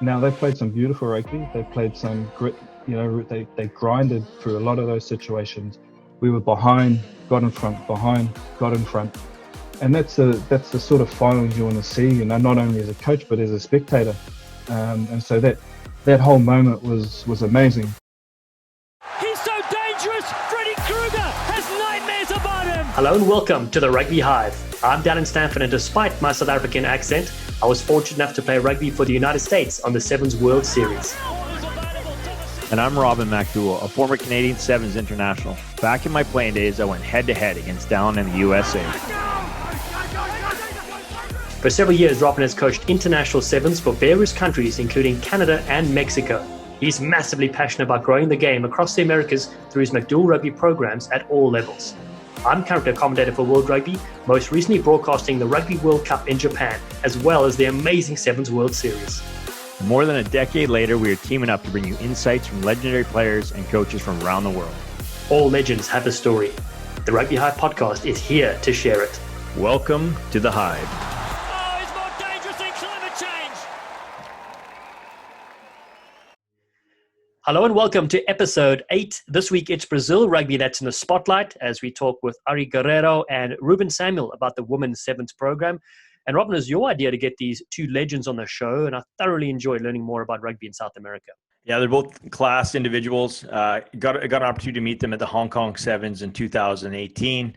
Now they played some beautiful rugby. They played some grit. They grinded through a lot of those situations. We were behind, got in front, behind, got in front, and that's the sort of finals you want to see. Not only as a coach but as a spectator. And so that whole moment was amazing. He's so dangerous. Freddy Krueger has nightmares about him. Hello and welcome to the Rugby Hive. I'm Dallen, Stanford, and despite my South African accent, I was fortunate enough to play rugby for the United States on the Sevens World Series. And I'm Reuben Mcdougall, a former Canadian Sevens international. Back in my playing days, I went head-to-head against Dallen in the USA. For several years, Reuben has coached international sevens for various countries, including Canada and Mexico. He's massively passionate about growing the game across the Americas through his McDowell rugby programs at all levels. I'm currently a commentator for World Rugby, most recently broadcasting the Rugby World Cup in Japan, as well as the amazing Sevens World Series. More than a decade later, we are teaming up to bring you insights from legendary players and coaches from around the world. All legends have a story. The Rugby Hive podcast is here to share it. Welcome to the Hive. Oh, he's more dangerous than climate change. Hello and welcome to episode 8. This week it's Brazil rugby that's in the spotlight as we talk with Aristide Guerriero and Reuben Samuel about the women's sevens program. And Robin, it was your idea to get these two legends on the show, and I thoroughly enjoyed learning more about rugby in South America. Yeah, they're both class individuals. Got an opportunity to meet them at the Hong Kong Sevens in 2018.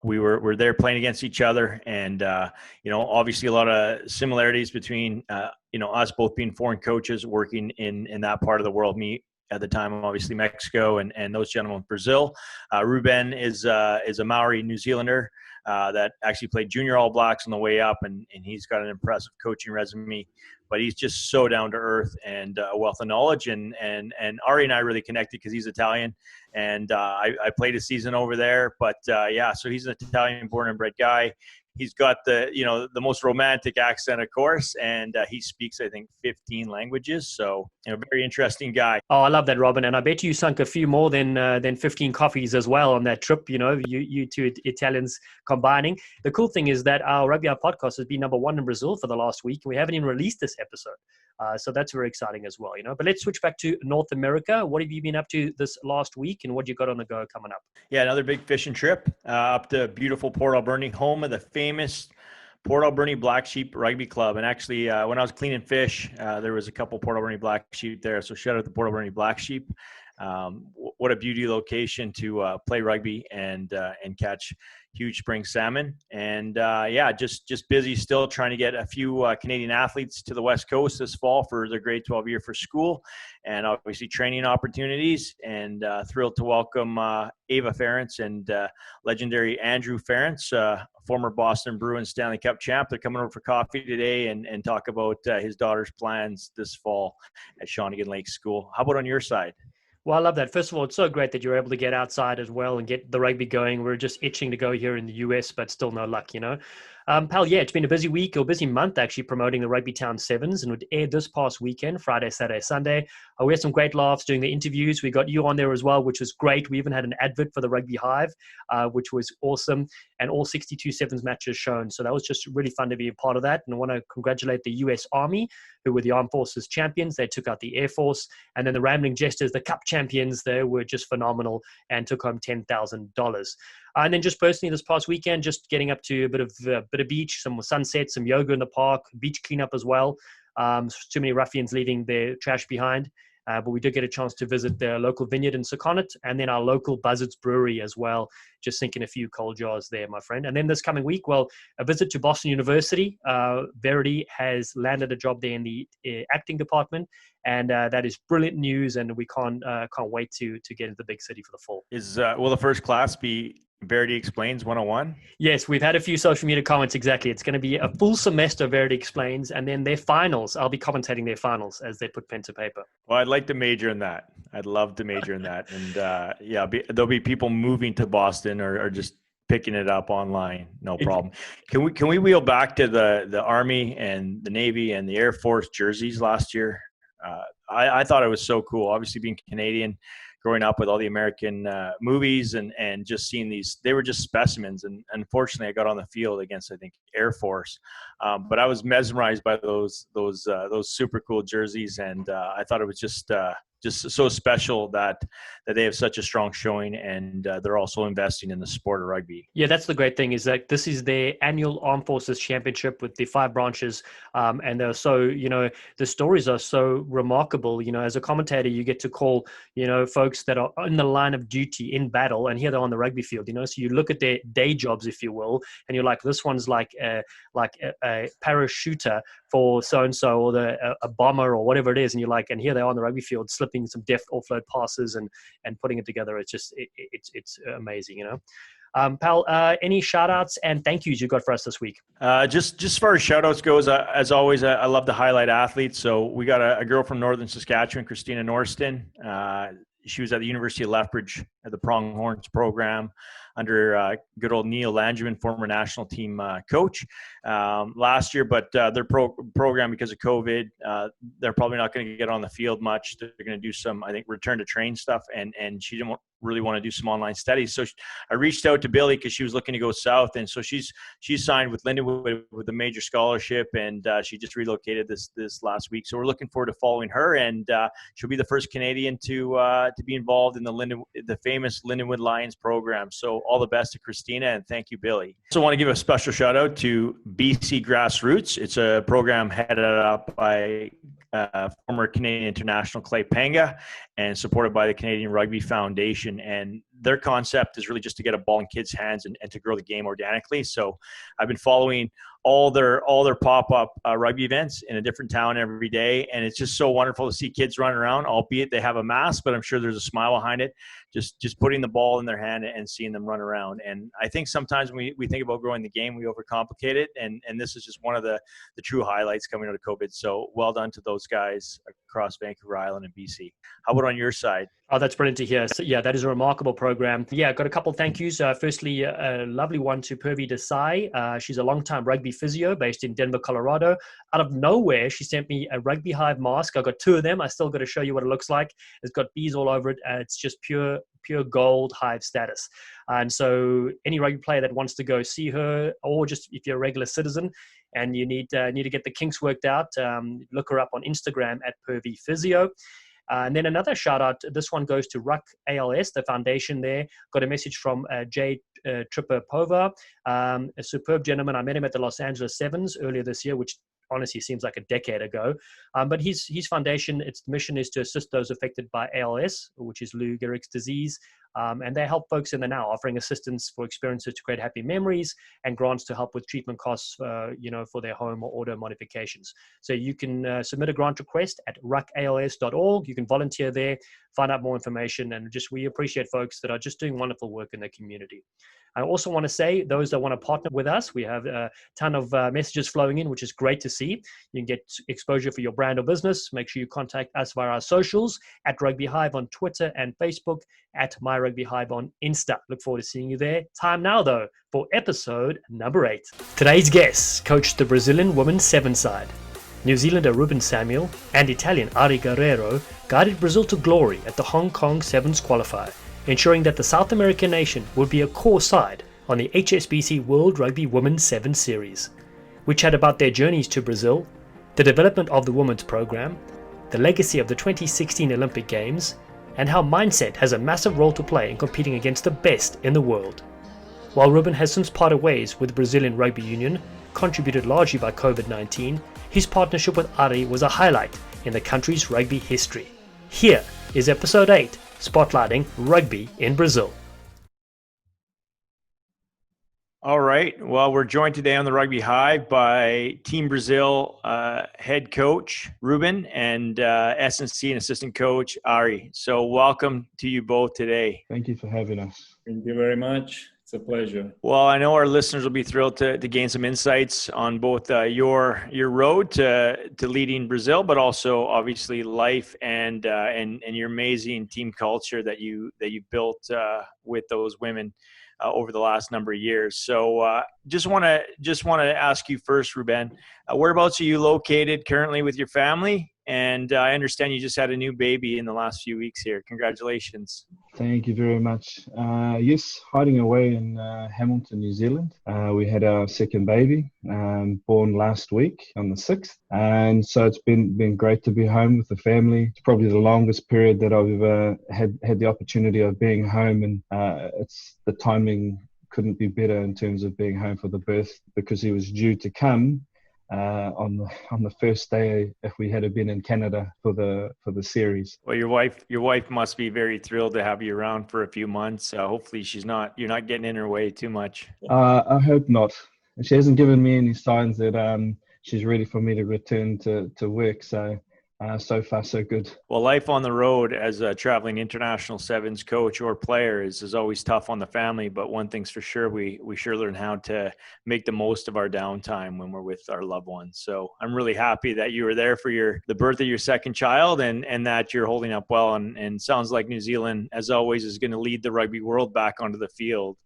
We were there playing against each other, and obviously a lot of similarities between us both being foreign coaches working in that part of the world. Me at the time, obviously Mexico, and those gentlemen Brazil. Reuben is a Maori New Zealander that actually played junior All Blacks on the way up, and he's got an impressive coaching resume. But he's just so down to earth and a wealth of knowledge. And Ari and I really connected because he's Italian, and I played a season over there. But so he's an Italian born and bred guy. He's got the most romantic accent, of course, and he speaks, I think, 15 languages. So, very interesting guy. Oh, I love that, Robin. And I bet you sunk a few more than 15 coffees as well on that trip, you two Italians combining. The cool thing is that our Rugby Hour podcast has been number 1 in Brazil for the last week, and we haven't even released this episode. So that's very exciting as well, But let's switch back to North America. What have you been up to this last week, and what you got on the go coming up? Yeah, another big fishing trip up to beautiful Port Alberni, home of the famous Port Alberni Black Sheep Rugby Club. And actually, when I was cleaning fish, there was a couple Port Alberni Black Sheep there. So shout out to Port Alberni Black Sheep. What a beauty location to play rugby and catch huge spring salmon. And just busy still trying to get a few Canadian athletes to the West Coast this fall for their grade 12 year for school, and obviously training opportunities. And thrilled to welcome Ava Ference and legendary Andrew Ference, former Boston Bruins Stanley Cup champ. They're coming over for coffee today and talk about his daughter's plans this fall at Shawnigan Lake School. How about on your side? Well, I love that. First of all, it's so great that you're able to get outside as well and get the rugby going. We're just itching to go here in the US, but still no luck, Pal, it's been a busy week or busy month actually promoting the Rugby Town Sevens, and it aired this past weekend, Friday, Saturday, Sunday. We had some great laughs doing the interviews. We got you on there as well, which was great. We even had an advert for the Rugby Hive, which was awesome, and all 62 Sevens matches shown. So that was just really fun to be a part of that. And I want to congratulate the US Army, who were the Armed Forces champions. They took out the Air Force. And then the Rambling Jesters, the Cup champions, they were just phenomenal and took home $10,000. And then just personally this past weekend, just getting up to a bit of beach, some sunset, some yoga in the park, beach cleanup as well. Too many ruffians leaving their trash behind. But we did get a chance to visit the local vineyard in Sakonnet, and then our local Buzzards Brewery as well, just sinking a few cold jars there, my friend. And then this coming week, a visit to Boston University. Verity has landed a job there in the acting department, and that is brilliant news, and we can't wait to get into the big city for the fall. Will the first class be Verity Explains 101? Yes, we've had a few social media comments. Exactly. It's going to be a full semester of Verity Explains, and then their finals. I'll be commentating their finals as they put pen to paper. Well, I'd like to major in that. I'd love to major in that. And there'll be people moving to Boston or just picking it up online. No problem. Can we wheel back to the Army and the Navy and the Air Force jerseys last year? I thought it was so cool. Obviously being Canadian, growing up with all the American movies and just seeing these, they were just specimens. And unfortunately, I got on the field against, I think, Air Force, but I was mesmerized by those super cool jerseys, and I thought it was just so special that they have such a strong showing, and they're also investing in the sport of rugby. Yeah, that's the great thing, is that this is their annual Armed Forces Championship with the 5 branches, and they're so, the stories are so remarkable. As a commentator, you get to call, folks that are in the line of duty in battle, and here they're on the rugby field. So you look at their day jobs, if you will, and you're like, this one's like a parachuter for so and so, or a bomber or whatever it is, and you're like, and here they are on the rugby field slipping some deft offload passes and putting it together. It's just it's amazing. Pal, any shout outs and thank yous you got for us this week? Just as far as shout outs goes, as always, I love to highlight athletes. So we got a girl from Northern Saskatchewan, Christina Norriston. She was at the University of Lethbridge at the Pronghorns program under good old Neil Langevin, former national team coach last year. But their program, because of COVID, they're probably not going to get on the field much. They're going to do some, I think, return to train stuff. And she didn't really want to do some online studies. So I reached out to Billy because she was looking to go south. And so she's signed with Lindenwood with a major scholarship, and she just relocated this last week. So we're looking forward to following her, and she'll be the first Canadian to be involved in the famous Lindenwood Lions program. So all the best to Christina, and thank you, Billy. Also want to give a special shout out to BC Grassroots. It's a program headed up by former Canadian international Clay Penga and supported by the Canadian Rugby Foundation. And their concept is really just to get a ball in kids' hands and to grow the game organically. So I've been following all their pop-up rugby events in a different town every day. And it's just so wonderful to see kids running around, albeit they have a mask, but I'm sure there's a smile behind it. Just putting the ball in their hand and seeing them run around. And I think sometimes when we think about growing the game, we overcomplicate it. And this is just one of the true highlights coming out of COVID. So well done to those guys across Vancouver Island and BC. How about on your side? Oh, that's brilliant to hear. So, yeah, that is a remarkable program. Yeah, got a couple of thank yous. Firstly, a lovely one to Purvi Desai. She's a longtime rugby physio based in Denver, Colorado. Out of nowhere, she sent me a Rugby Hive mask. I got 2 of them. I still got to show you what it looks like. It's got bees all over it. It's just pure gold Hive status. And so any rugby player that wants to go see her, or just if you're a regular citizen and you need to get the kinks worked out, look her up on Instagram at Purvi Physio. And then another shout out, this one goes to Ruck ALS, the foundation there. Got a message from Jay Tripper-Pova, a superb gentleman. I met him at the Los Angeles Sevens earlier this year, which honestly seems like a decade ago. But his foundation, its mission is to assist those affected by ALS, which is Lou Gehrig's disease. And they help folks in the now, offering assistance for experiences to create happy memories and grants to help with treatment costs, for their home or auto modifications. So you can submit a grant request at ruckals.org. You can volunteer there, find out more information, and we appreciate folks that are just doing wonderful work in the community. I also want to say, those that want to partner with us, we have a ton of messages flowing in, which is great to see. You can get exposure for your brand or business. Make sure you contact us via our socials at Rugby Hive on Twitter and Facebook, at My Rugby Hive on Insta. Look forward to seeing you there. Time now, though, for episode number 8. Today's guests coached the Brazilian women's 7-side. New Zealander Reuben Samuel and Italian Aristide Guerriero guided Brazil to glory at the Hong Kong Sevens qualifier, ensuring that the South American nation would be a core side on the HSBC World Rugby Women's 7 Series. We chat about their journeys to Brazil, the development of the women's program, the legacy of the 2016 Olympic Games, and how mindset has a massive role to play in competing against the best in the world. While Reuben has since parted ways with the Brazilian Rugby Union, contributed largely by COVID-19, his partnership with Ari was a highlight in the country's rugby history. Here is episode 8, spotlighting rugby in Brazil. All right. Well, we're joined today on the Rugby Hive by Team Brazil head coach Reuben and S&C and assistant coach Ari. So welcome to you both today. Thank you for having us. Thank you very much. It's a pleasure. Well, I know our listeners will be thrilled to gain some insights on both your road to leading Brazil, but also obviously life and your amazing team culture that you built with those women over the last number of years. So just want to ask you first, Reuben, whereabouts are you located currently with your family? And I understand you just had a new baby in the last few weeks here. Congratulations. Thank you very much. Yes, hiding away in Hamilton, New Zealand. We had our second baby, born last week on the 6th. And so it's been great to be home with the family. It's probably the longest period that I've ever had the opportunity of being home. And it's the timing couldn't be better in terms of being home for the birth, because he was due to come on the first day if we had been in Canada for the series. Well, your wife must be very thrilled to have you around for a few months. Hopefully you're not getting in her way too much. I hope not. She hasn't given me any signs that she's ready for me to return to work. So far, so good. Well, life on the road as a traveling international sevens coach or player is always tough on the family. But one thing's for sure, we sure learn how to make the most of our downtime when we're with our loved ones. So I'm really happy that you were there for the birth of your second child and that you're holding up well. And sounds like New Zealand, as always, is going to lead the rugby world back onto the field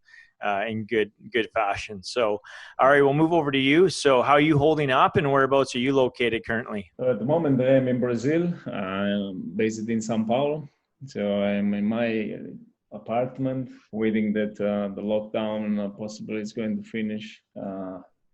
in good fashion. So, all right, we'll move over to you. So how are you holding up and whereabouts are you located currently? At the moment, I'm in Brazil. I'm based in São Paulo. So I'm in my apartment, waiting that the lockdown possibly is going to finish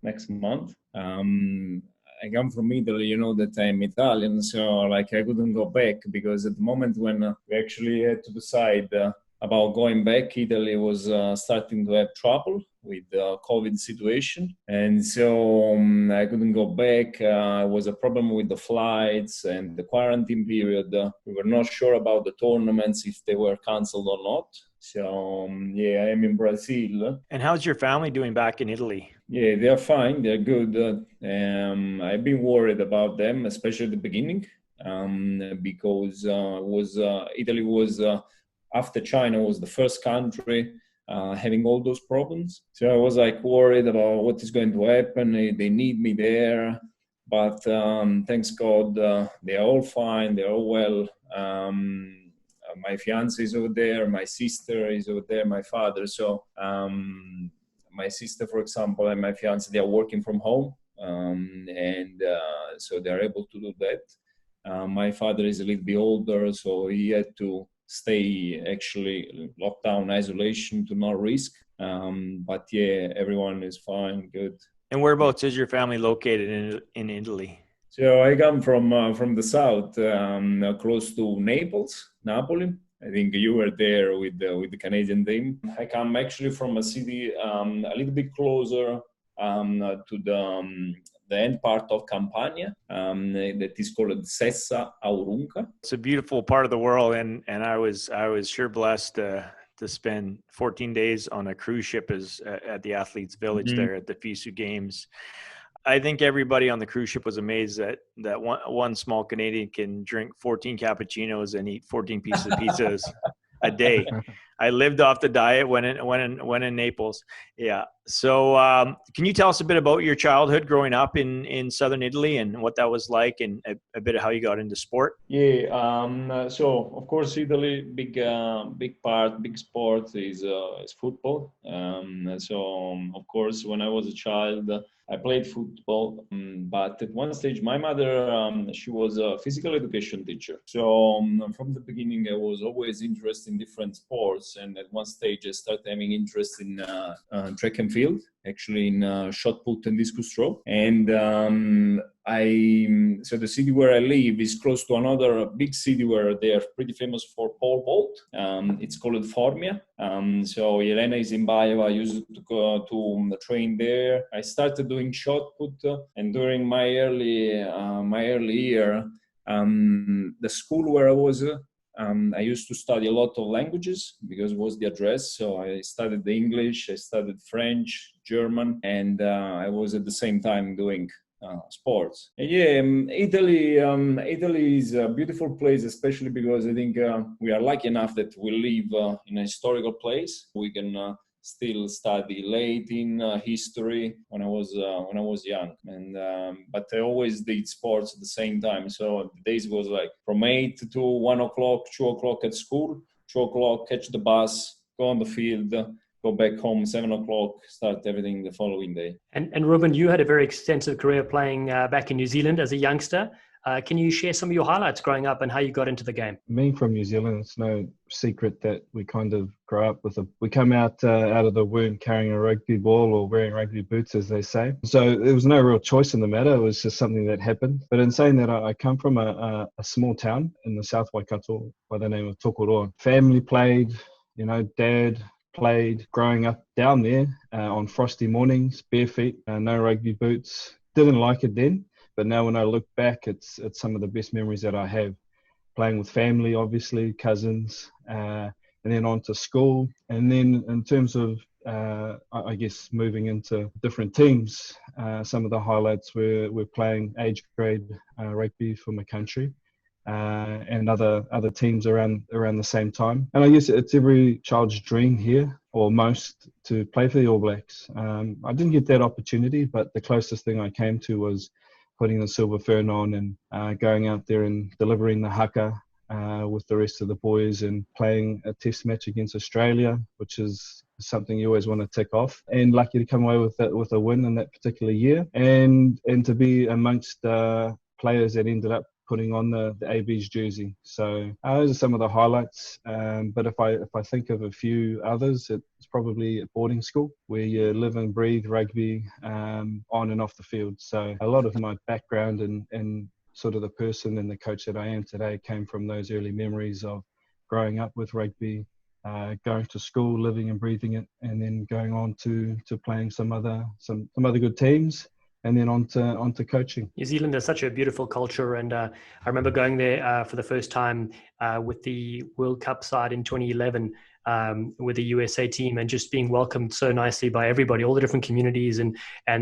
next month. I come from Italy, you know that I'm Italian, so I couldn't go back, because at the moment when we actually had to decide about going back, Italy was starting to have trouble with the COVID situation. And so I couldn't go back. It was a problem with the flights and the quarantine period. We were not sure about the tournaments, if they were canceled or not. So, I am in Brazil. And how's your family doing back in Italy? Yeah, they're fine. They're good. I've been worried about them, especially at the beginning, because Italy was... after China was the first country having all those problems. So I was worried about what is going to happen. They need me there. But thanks God, they are all fine. They're all well. My fiance is over there. My sister is over there. My father. So my sister, for example, and my fiance, they are working from home. So they're able to do that. My father is a little bit older, so he had to stay actually lockdown isolation to not risk. But everyone is fine, good. And whereabouts is your family located in Italy? So I come from the south, close to Napoli. I think you were there with the Canadian team. I come actually from a city a little bit closer to the end part of Campania, that is called Sessa Aurunca. It's a beautiful part of the world, and I was sure blessed to spend 14 days on a cruise ship at the Athletes Village there at the FISU Games. I think everybody on the cruise ship was amazed that one small Canadian can drink 14 cappuccinos and eat 14 pieces of pizzas a day. I lived off the diet when in Naples. Yeah. So can you tell us a bit about your childhood growing up in southern Italy and what that was like, and a bit of how you got into sport? Yeah. So of course, Italy, big sport is football. So of course, when I was a child, I played football, but at one stage, my mother, she was a physical education teacher. So from the beginning, I was always interested in different sports. And at one stage, I started having interest in track and field, actually in shot put and discus throw. And so the city where I live is close to another big city where they are pretty famous for pole vault. It's called Formia. So Elena Izimbayeva, I used to go to train there. I started doing shot put, and during my early year, the school where I was, I used to study a lot of languages because it was the address. So I studied the English, I studied French, German, and I was at the same time doing sports. And Italy is a beautiful place, especially because I think we are lucky enough that we live in a historical place. We can still study Latin, history when I was young, and but I always did sports at the same time. So the days was from 8 to 1 o'clock, 2 o'clock at school, 2 o'clock catch the bus, go on the field, go back home 7 o'clock, start everything the following day. And Reuben, you had a very extensive career playing back in New Zealand as a youngster. Can you share some of your highlights growing up and how you got into the game? Being from New Zealand, it's no secret that we kind of grow up with we come out of the womb carrying a rugby ball or wearing rugby boots, as they say. So there was no real choice in the matter. It was just something that happened. But in saying that, I come from a small town in the South Waikato by the name of Tokoroa. Family played, dad played growing up down there on frosty mornings, bare feet, no rugby boots. Didn't like it then, but now when I look back, it's some of the best memories that I have. Playing with family, obviously, cousins, and then on to school. And then in terms of, I guess, moving into different teams, some of the highlights were playing age grade rugby for my country. And other teams around the same time. And I guess it's every child's dream here, or most, to play for the All Blacks. I didn't get that opportunity, but the closest thing I came to was putting the silver fern on and going out there and delivering the haka with the rest of the boys and playing a test match against Australia, which is something you always want to tick off. And lucky to come away with a win in that particular year, and to be amongst players that ended up putting on the AB's jersey. So those are some of the highlights. But if I think of a few others, it's probably at boarding school, where you live and breathe rugby on and off the field. So a lot of my background and sort of the person and the coach that I am today came from those early memories of growing up with rugby, going to school, living and breathing it, and then going on to playing some other good teams. And then on to coaching. New Zealand is such a beautiful culture, and I remember going there for the first time with the World Cup side in 2011 with the USA team, and just being welcomed so nicely by everybody, all the different communities, and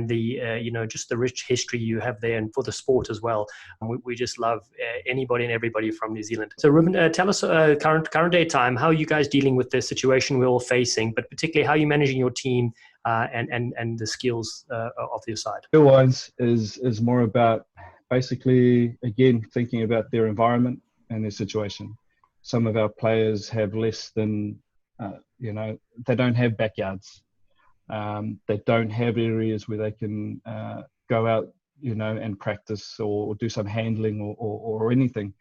the just the rich history you have there, and for the sport as well. We just love anybody and everybody from New Zealand. So Reuben, tell us current day time, how are you guys dealing with the situation we're all facing, but particularly how are you managing your team and the skills of your side? Skill-wise is more about basically, again, thinking about their environment and their situation. Some of our players have less than, they don't have backyards. They don't have areas where they can go out, and practice or do some handling or anything,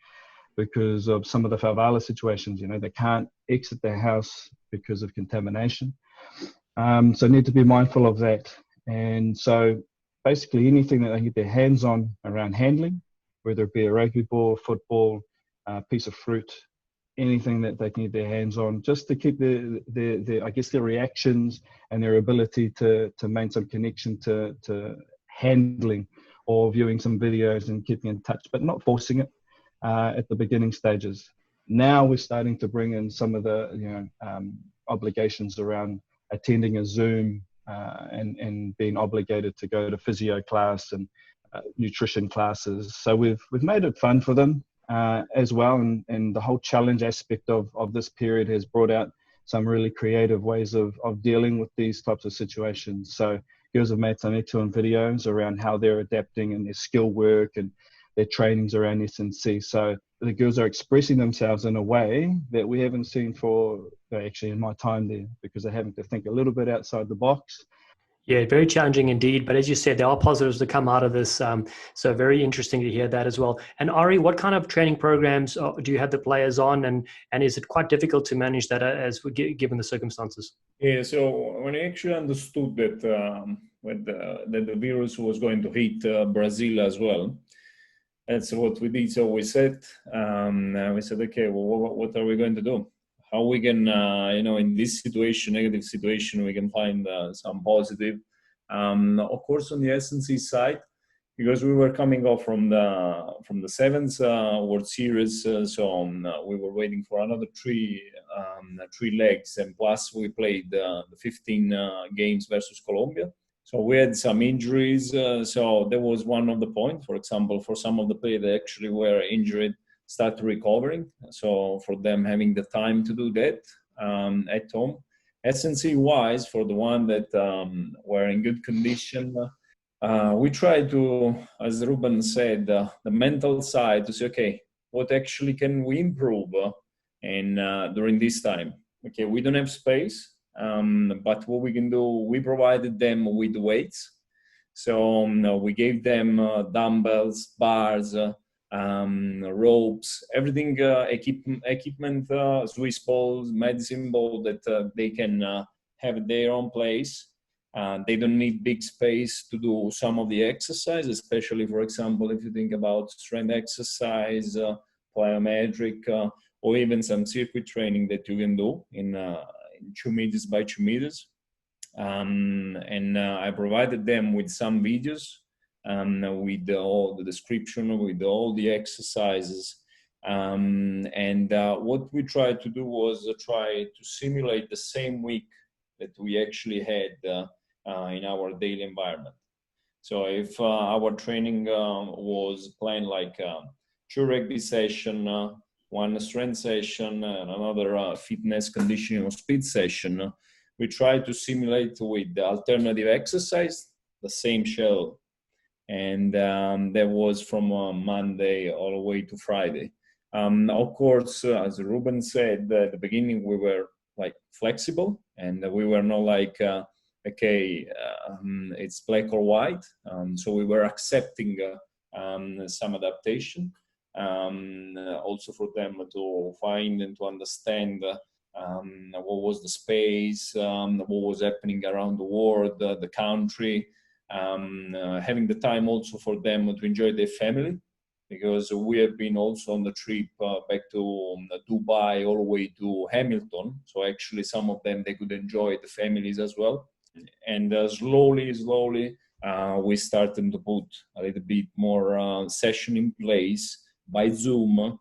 because of some of the favela situations. They can't exit their house because of contamination. So need to be mindful of that. And so basically anything that they get their hands on around handling, whether it be a rugby ball, football, a piece of fruit, anything that they can get their hands on, just to keep their reactions and their ability to maintain some connection to handling, or viewing some videos and keeping in touch, but not forcing it at the beginning stages. Now we're starting to bring in some of the obligations around attending a Zoom and being obligated to go to physio class and nutrition classes. So we've made it fun for them as well, and the whole challenge aspect of this period has brought out some really creative ways of dealing with these types of situations. So girls have made some excellent videos around how they're adapting and their skill work and their trainings around S&C. So the girls are expressing themselves in a way that we haven't seen actually in my time there, because they're having to think a little bit outside the box. Yeah, very challenging indeed. But as you said, there are positives to come out of this. So very interesting to hear that as well. And Ari, what kind of training programs do you have the players on? And is it quite difficult to manage that given the circumstances? Yeah, so when I actually understood that that the virus was going to hit Brazil as well, that's what we did. So we said, okay, well, what are we going to do? How we can, in this situation, negative situation, we can find some positive. Of course, on the S&C side, because we were coming off from the seventh World Series, so we were waiting for another three legs, and plus we played the 15 games versus Colombia. So we had some injuries. So that was one of the points. For example, for some of the players that actually were injured, start recovering. So for them having the time to do that at home. S&C wise, for the one that were in good condition, we tried to, as Reuben said, the mental side, to say, okay, what actually can we improve during this time? Okay, we don't have space. But what we can do, we provided them with weights. So we gave them dumbbells, bars, ropes, everything, equipment, Swiss balls, medicine ball that they can have their own place. They don't need big space to do some of the exercise, especially, for example, if you think about strength exercise, plyometric, or even some circuit training that you can do in 2 meters by 2 meters. And I provided them with some videos, with all the description, with all the exercises. And what we tried to do was try to simulate the same week that we actually had in our daily environment. So if our training was planned like 2 rugby session, 1 strength session, and another fitness conditioning or speed session, we try to simulate with the alternative exercise the same shell. And that was from Monday all the way to Friday. Of course, as Reuben said, at the beginning we were like flexible, and we were not like, okay, it's black or white. So we were accepting some adaptation, also for them to find and to understand what was the space, what was happening around the world, the country, having the time also for them to enjoy their family, because we have been also on the trip back to Dubai all the way to Hamilton. So actually some of them, they could enjoy the families as well. And slowly, we started to put a little bit more session in place by Zoom.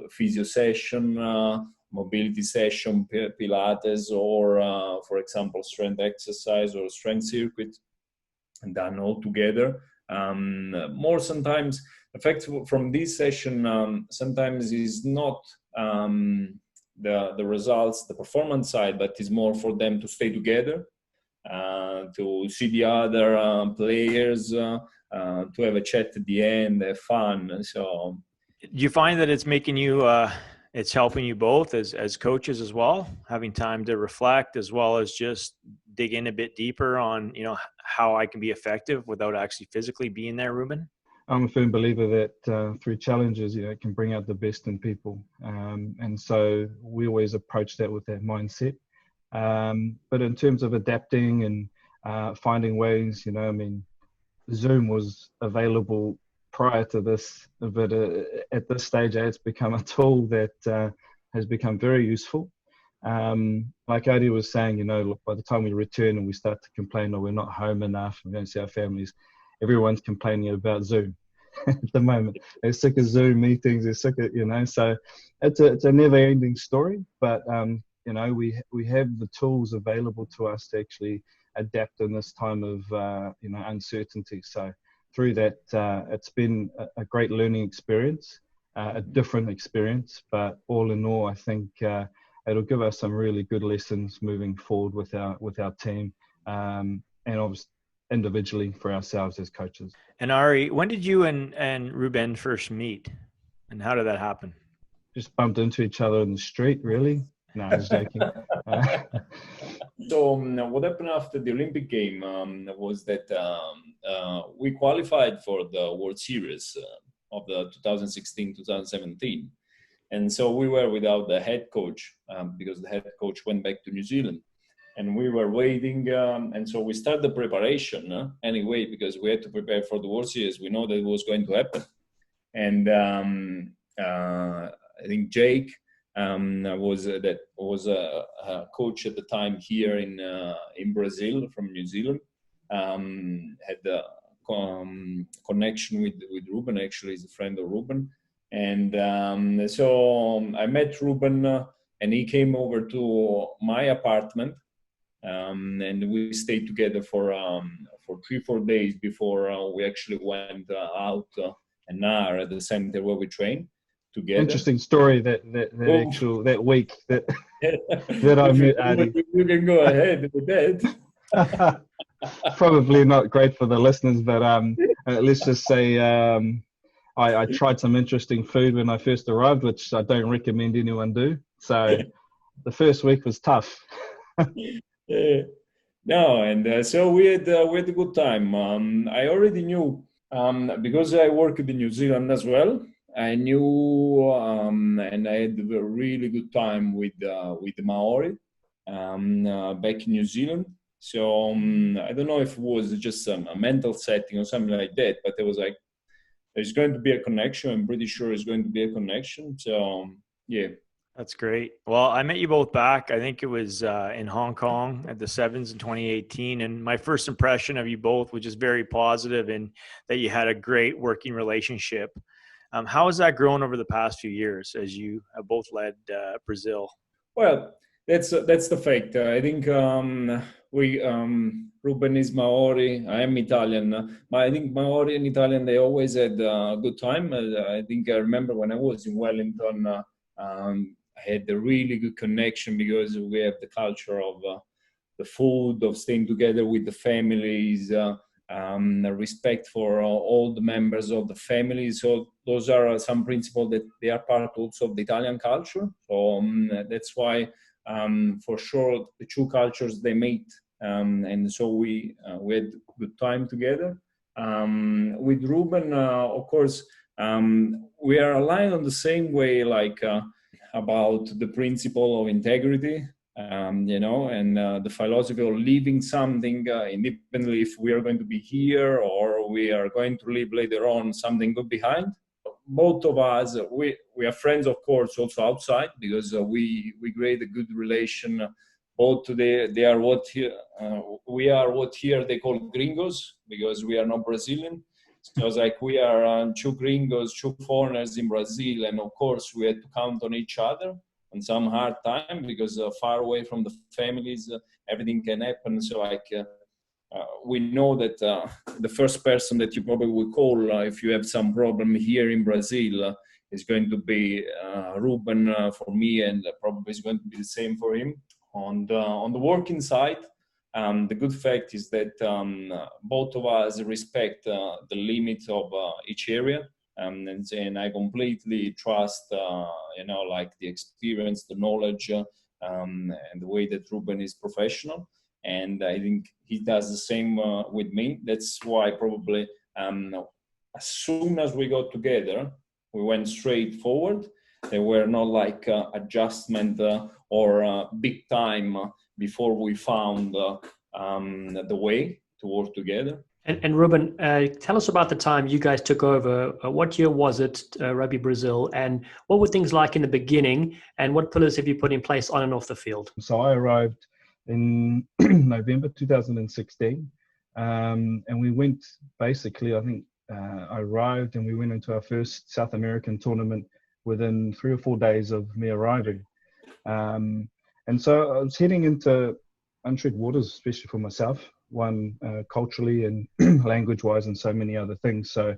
Physio session, mobility session, Pilates, or for example, strength exercise or strength circuit, and done all together. More sometimes, effect from this session sometimes is not the results, the performance side, but is more for them to stay together, to see the other players, to have a chat at the end, have fun. So, do you find that it's making you, it's helping you both as coaches as well, having time to reflect as well as just dig in a bit deeper on, how I can be effective without actually physically being there, Reuben? I'm a firm believer that through challenges, it can bring out the best in people. And so we always approach that with that mindset. But in terms of adapting and finding ways, Zoom was available prior to this, but at this stage, it's become a tool that has become very useful. Like Adi was saying, look, by the time we return and we start to complain, we're not home enough, we don't see our families, everyone's complaining about Zoom at the moment. They're sick of Zoom meetings, they're sick of, so it's a never ending story, but, we have the tools available to us to actually adapt in this time of, uncertainty. So through that, it's been a great learning experience, a different experience, but all in all, I think it'll give us some really good lessons moving forward with our team, and obviously individually for ourselves as coaches. And Ari, when did you and Reuben first meet, and how did that happen? Just bumped into each other in the street, really. No, I was joking. So what happened after the Olympic game was that we qualified for the World Series of the 2016-2017. And so we were without the head coach because the head coach went back to New Zealand. And we were waiting. And so we started the preparation anyway, because we had to prepare for the World Series. We know that it was going to happen. And I think Jake was a coach at the time here in Brazil from New Zealand. Had the connection with Reuben. Actually, he's a friend of Reuben. And so I met Reuben, and he came over to my apartment, and we stayed together for 3-4 days before we actually went out an hour at the center where we trained together. Interesting story that week that I met Adi. You can go ahead with that. Probably not great for the listeners, but let's just say I tried some interesting food when I first arrived, which I don't recommend anyone do. So the first week was tough. No, and so we had a good time. I already knew Because I worked in New Zealand as well, I knew and I had a really good time with the Maori back in New Zealand. So I don't know if it was just a mental setting or something like that, but it was like, there's going to be a connection. I'm pretty sure it's going to be a connection. So yeah. That's great. Well, I met you both back. I think it was in Hong Kong at the Sevens in 2018. And my first impression of you both was just very positive and that you had a great working relationship. How has that grown over the past few years as you have both led Brazil? Well, that's the fact. I think Reuben is Maori. I am Italian, but I think Maori and Italian, they always had a good time. I think I remember when I was in Wellington, I had a really good connection because we have the culture of the food, of staying together with the families, respect for all the members of the family. So those are some principles that they are part also of the Italian culture. So that's why, for sure, the two cultures they meet, and so we had good time together. With Reuben, of course, we are aligned on the same way, like about the principle of integrity. And the philosophy of leaving something, independently if we are going to be here or we are going to leave later on something good behind. Both of us, we are friends, of course, also outside, because we create a good relation. Both they are what here, we are what here they call gringos, because we are not Brazilian. So it's like we are two gringos, two foreigners in Brazil, and of course we had to count on each other on some hard time, because far away from the families, everything can happen. So we know that the first person that you probably will call if you have some problem here in Brazil is going to be Reuben for me, and probably is going to be the same for him. On the working side, the good fact is that both of us respect the limits of each area. And I completely trust, like the experience, the knowledge, and the way that Reuben is professional. And I think he does the same with me. That's why probably as soon as we got together, we went straight forward. There were not like adjustment or big time before we found the way to work together. And Reuben, tell us about the time you guys took over. What year was it, Rugby Brazil? And what were things like in the beginning? And what pillars have you put in place on and off the field? So I arrived in November 2016. And we went basically, I think I arrived and we went into our first South American tournament within 3 or 4 days of me arriving. And so I was heading into untread waters, especially for myself. One, culturally and language-wise and so many other things. So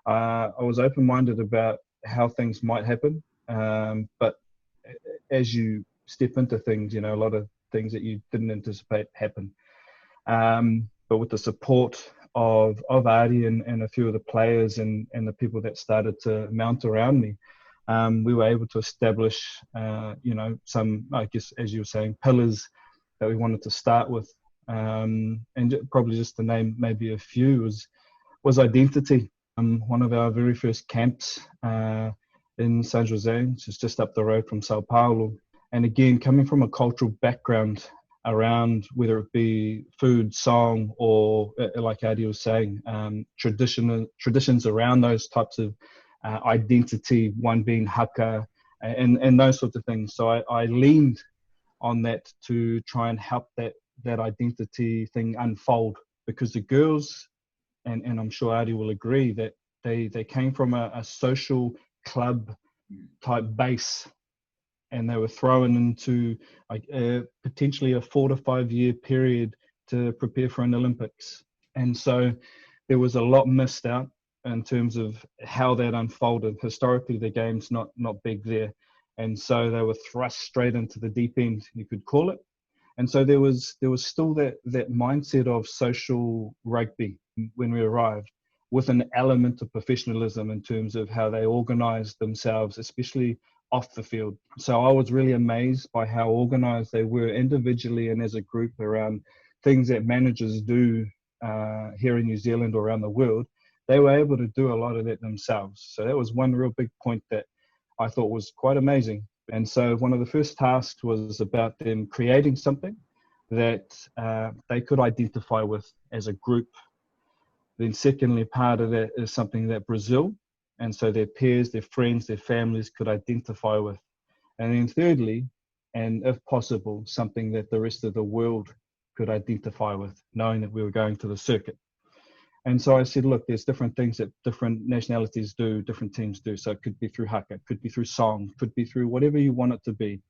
I was open-minded about how things might happen. But as you step into things, a lot of things that you didn't anticipate happen. But with the support of Ari and a few of the players and the people that started to mount around me, we were able to establish, some, I guess, as you were saying, pillars that we wanted to start with. And probably just to name maybe a few was identity. One of our very first camps in San Jose, which is just up the road from Sao Paulo. And again, coming from a cultural background around whether it be food, song, or like Adi was saying, traditions around those types of identity, one being haka, and those sorts of things. So I leaned on that to try and help that identity thing unfold, because the girls, and I'm sure Adi will agree, that they came from a social club type base, and they were thrown into potentially a 4 to 5 year period to prepare for an Olympics. And so there was a lot missed out in terms of how that unfolded. Historically, the game's not big there. And so they were thrust straight into the deep end, you could call it. And so there was still that mindset of social rugby when we arrived, with an element of professionalism in terms of how they organized themselves, especially off the field. So I was really amazed by how organized they were individually and as a group around things that managers do here in New Zealand or around the world. they were able to do a lot of that themselves. So that was one real big point that I thought was quite amazing. And so one of the first tasks was about them creating something that they could identify with as a group. Then secondly, part of that is something that Brazil, and so their peers, their friends, their families could identify with. And then thirdly, and if possible, something that the rest of the world could identify with, knowing that we were going to the circuit. And so I said, look, there's different things that different nationalities do, different teams do. So it could be through haka, it could be through song, could be through whatever you want it to be.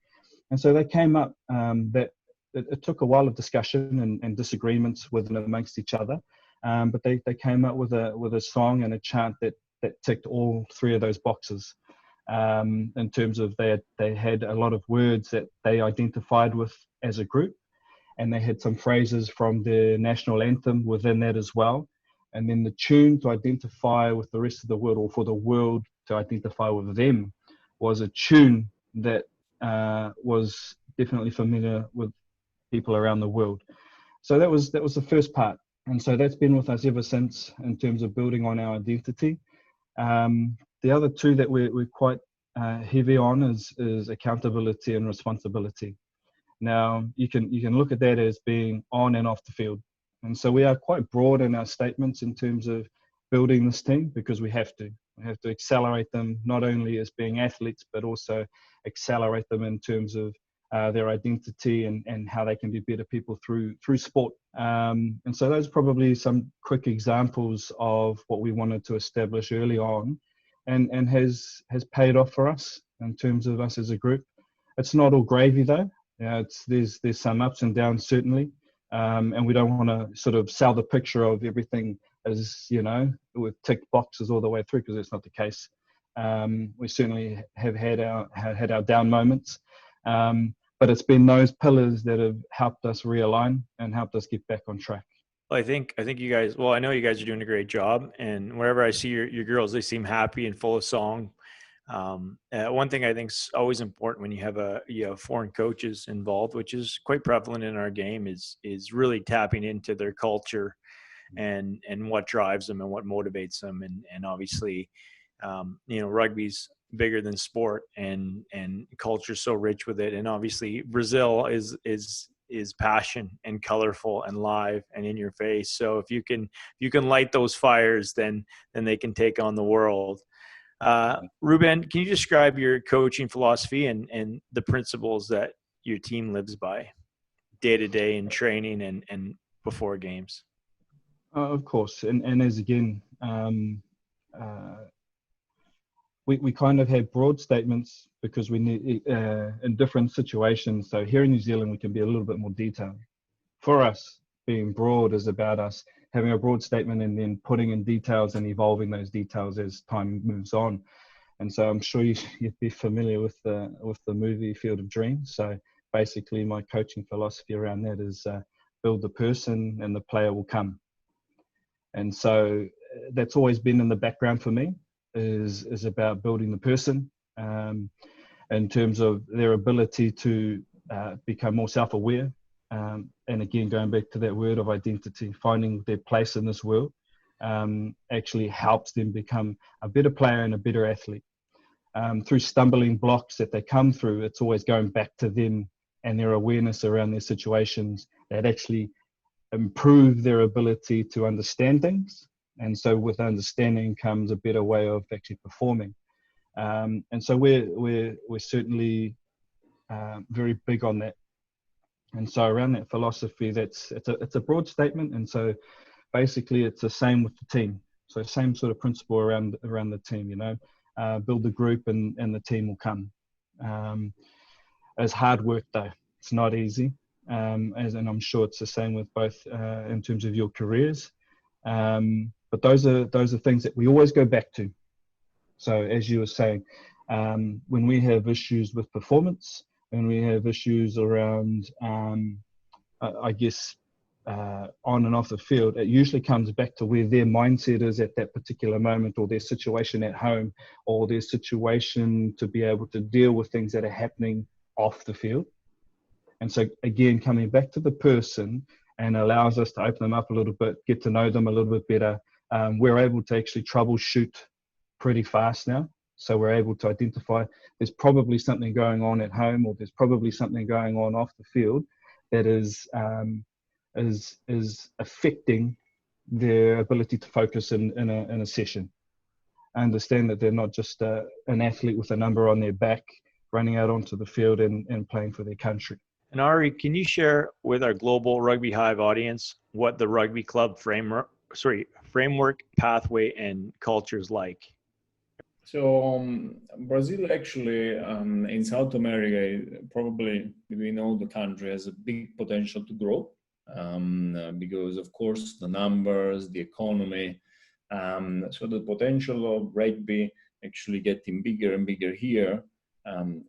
And so they came up that it took a while of discussion and disagreements with and amongst each other. But they came up with a song and a chant that ticked all three of those boxes. In terms of they had a lot of words that they identified with as a group, and they had some phrases from the national anthem within that as well. And then the tune to identify with the rest of the world, or for the world to identify with them, was a tune that was definitely familiar with people around the world. So that was the first part. And so that's been with us ever since in terms of building on our identity. The other two that we're quite heavy on is accountability and responsibility. Now, you can look at that as being on and off the field. And so we are quite broad in our statements in terms of building this team, because we have to. We have to accelerate them, not only as being athletes, but also accelerate them in terms of their identity and how they can be better people through sport. And so those are probably some quick examples of what we wanted to establish early on, and has paid off for us in terms of us as a group. It's not all gravy though. There's some ups and downs certainly, and we don't want to sort of sell the picture of everything as, with ticked boxes all the way through, because that's not the case. We certainly have had our down moments. But it's been those pillars that have helped us realign and helped us get back on track. Well, I think you guys, I know you guys are doing a great job, and whenever I see your girls, they seem happy and full of song. One thing I think is always important when you have foreign coaches involved, which is quite prevalent in our game, is really tapping into their culture and what drives them and what motivates them. And obviously, rugby's bigger than sport, and culture so rich with it. And obviously Brazil is passion and colorful and live and in your face. So if you can light those fires, then they can take on the world. Reuben, can you describe your coaching philosophy and the principles that your team lives by day to day in training and before games? Of course. And as again, we kind of have broad statements because we need in different situations. So here in New Zealand, we can be a little bit more detailed. For us, being broad is about us having a broad statement and then putting in details and evolving those details as time moves on. And so I'm sure you'd be familiar with the movie Field of Dreams. So basically my coaching philosophy around that is build the person and the player will come. And so that's always been in the background for me, is about building the person in terms of their ability to become more self-aware. And again, going back to that word of identity, finding their place in this world actually helps them become a better player and a better athlete. Through stumbling blocks that they come through, it's always going back to them and their awareness around their situations that actually improve their ability to understand things. And so with understanding comes a better way of actually performing. And so we're certainly very big on that. And so around that philosophy, it's a broad statement. And so basically it's the same with the team. So same sort of principle around the team, build the group and the team will come. It's hard work though. It's not easy. And I'm sure it's the same with both in terms of your careers. But those are things that we always go back to. So as you were saying, when we have issues with performance, and we have issues around, on and off the field, it usually comes back to where their mindset is at that particular moment, or their situation at home, or their situation to be able to deal with things that are happening off the field. And so again, coming back to the person and allows us to open them up a little bit, get to know them a little bit better, we're able to actually troubleshoot pretty fast now. So we're able to identify there's probably something going on at home, or there's probably something going on off the field that is affecting their ability to focus in a session. I understand that they're not just an athlete with a number on their back running out onto the field and playing for their country. And Ari, can you share with our global Rugby Hive audience what the rugby club framework, pathway, and culture is like? So Brazil actually in South America, probably between all the countries, has a big potential to grow because of course the numbers, the economy. So the potential of rugby actually getting bigger and bigger here,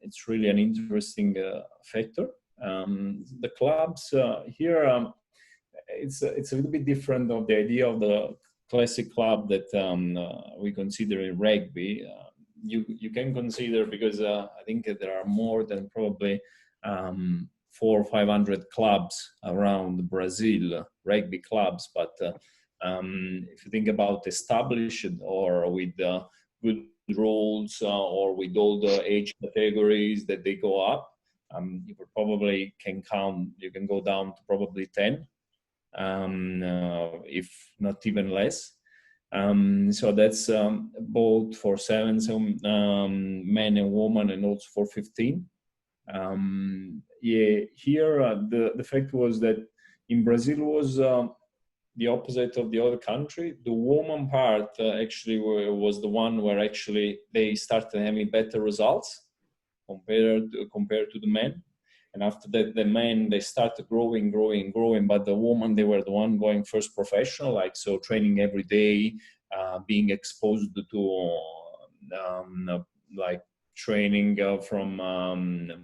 it's really an interesting factor. The clubs here, it's a little bit different of the idea of the classic club that we consider in rugby. You can consider, because I think there are more than probably 400 or 500 clubs around Brazil, rugby clubs. But if you think about established or with good rules or with all the age categories that they go up, you probably can count. You can go down to probably 10. If not even less. So that's both for sevens, men and women, and also for 15. Here the fact was that in Brazil was the opposite of the other country. The woman part actually was the one where actually they started having better results compared to the men. And after that, the men, they started growing. But the women, they were the one going first professional, like so training every day, being exposed to like training from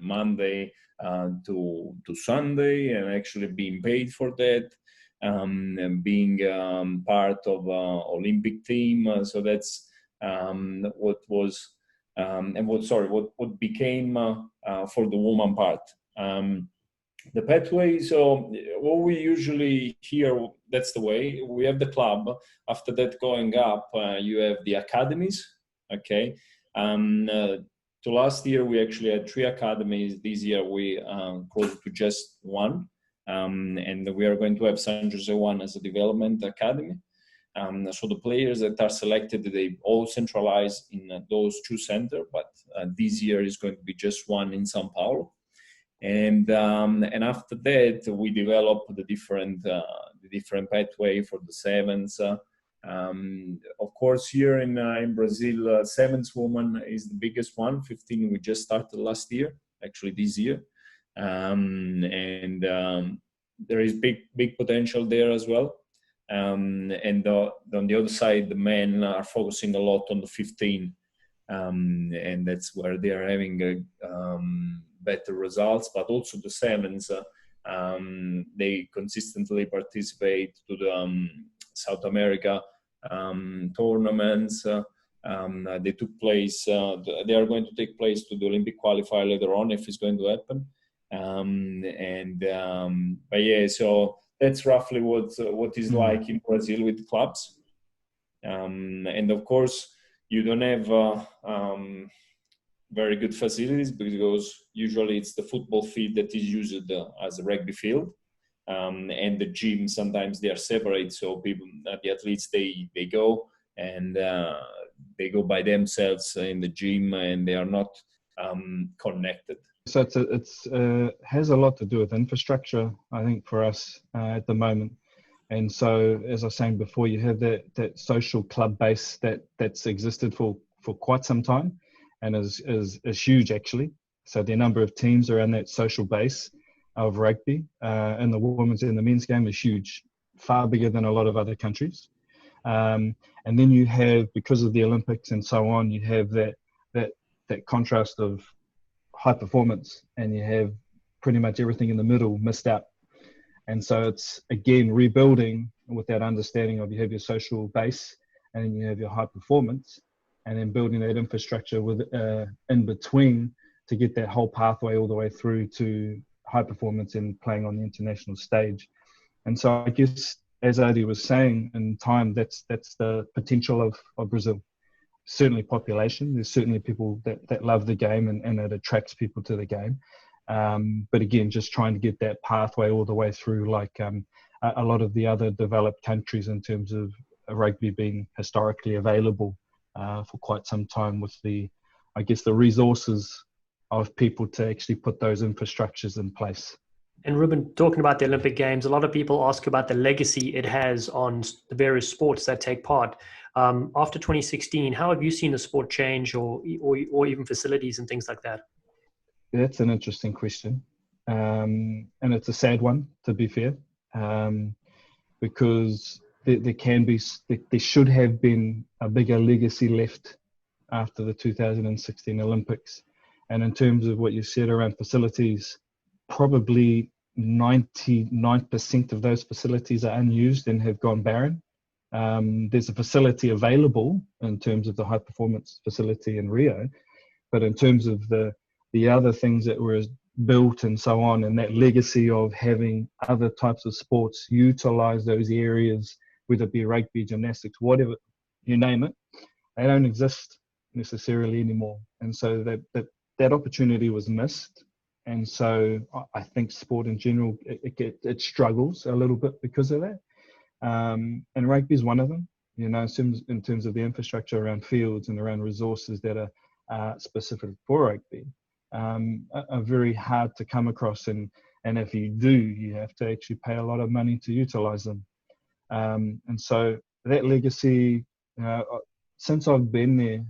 Monday to Sunday, and actually being paid for that, and being part of Olympic team. So that's what was and what became for the woman part. The pathway, so what we usually hear, that's the way. We have the club. After that, going up, you have the academies, okay? To last year, we actually had 3 academies. This year, we close to just 1. And we are going to have San Jose one as a development academy. So the players that are selected, they all centralize in those 2 centers, but this year is going to be just 1 in São Paulo. And after that, we develop the different pathway for the sevens. Of course, here in Brazil, sevens woman is the biggest one. 15 we just started last year, actually this year, and there is big potential there as well. And on the other side, the men are focusing a lot on the 15, and that's where they are having better results. But also the sevens, they consistently participate to the South America tournaments. They took place. They are going to take place to the Olympic qualifier later on, if it's going to happen. But yeah, so that's roughly what is like in Brazil with the clubs. And of course, you don't have very good facilities, because usually it's the football field that is used as a rugby field. And the gym, sometimes they are separate, so people, the athletes, they go and they go by themselves in the gym, and they are not connected. So it's has a lot to do with infrastructure, I think, for us at the moment. And so, as I was saying before, you have that social club base that's existed for quite some time, and is huge actually. So the number of teams around that social base of rugby in the women's and the men's game is huge, far bigger than a lot of other countries. And then you have, because of the Olympics and so on, you have that contrast of high performance, and you have pretty much everything in the middle missed out. And so it's, again, rebuilding with that understanding of, you have your social base and then you have your high performance, and then building that infrastructure with in between to get that whole pathway all the way through to high performance and playing on the international stage. And so I guess as Adi was saying, in time, that's the potential of Brazil. Certainly population. There's certainly people that love the game and it attracts people to the game. But again, just trying to get that pathway all the way through, like a lot of the other developed countries in terms of rugby being historically available for quite some time, with the resources of people to actually put those infrastructures in place. And Reuben, talking about the Olympic Games, a lot of people ask about the legacy it has on the various sports that take part. After 2016, how have you seen the sport change, or even facilities and things like that? That's an interesting question, and it's a sad one, to be fair, because there should have been a bigger legacy left after the 2016 Olympics. And in terms of what you said around facilities, probably 99% of those facilities are unused and have gone barren. There's a facility available in terms of the high performance facility in Rio, but in terms of the other things that were built and so on, and that legacy of having other types of sports utilize those areas, whether it be rugby, gymnastics, whatever, you name it, they don't exist necessarily anymore. And so that opportunity was missed. And so I think sport in general, it struggles a little bit because of that. And rugby is one of them, in terms of the infrastructure around fields and around resources that are specific for rugby, are very hard to come across. And if you do, you have to actually pay a lot of money to utilize them. And so that legacy, since I've been there,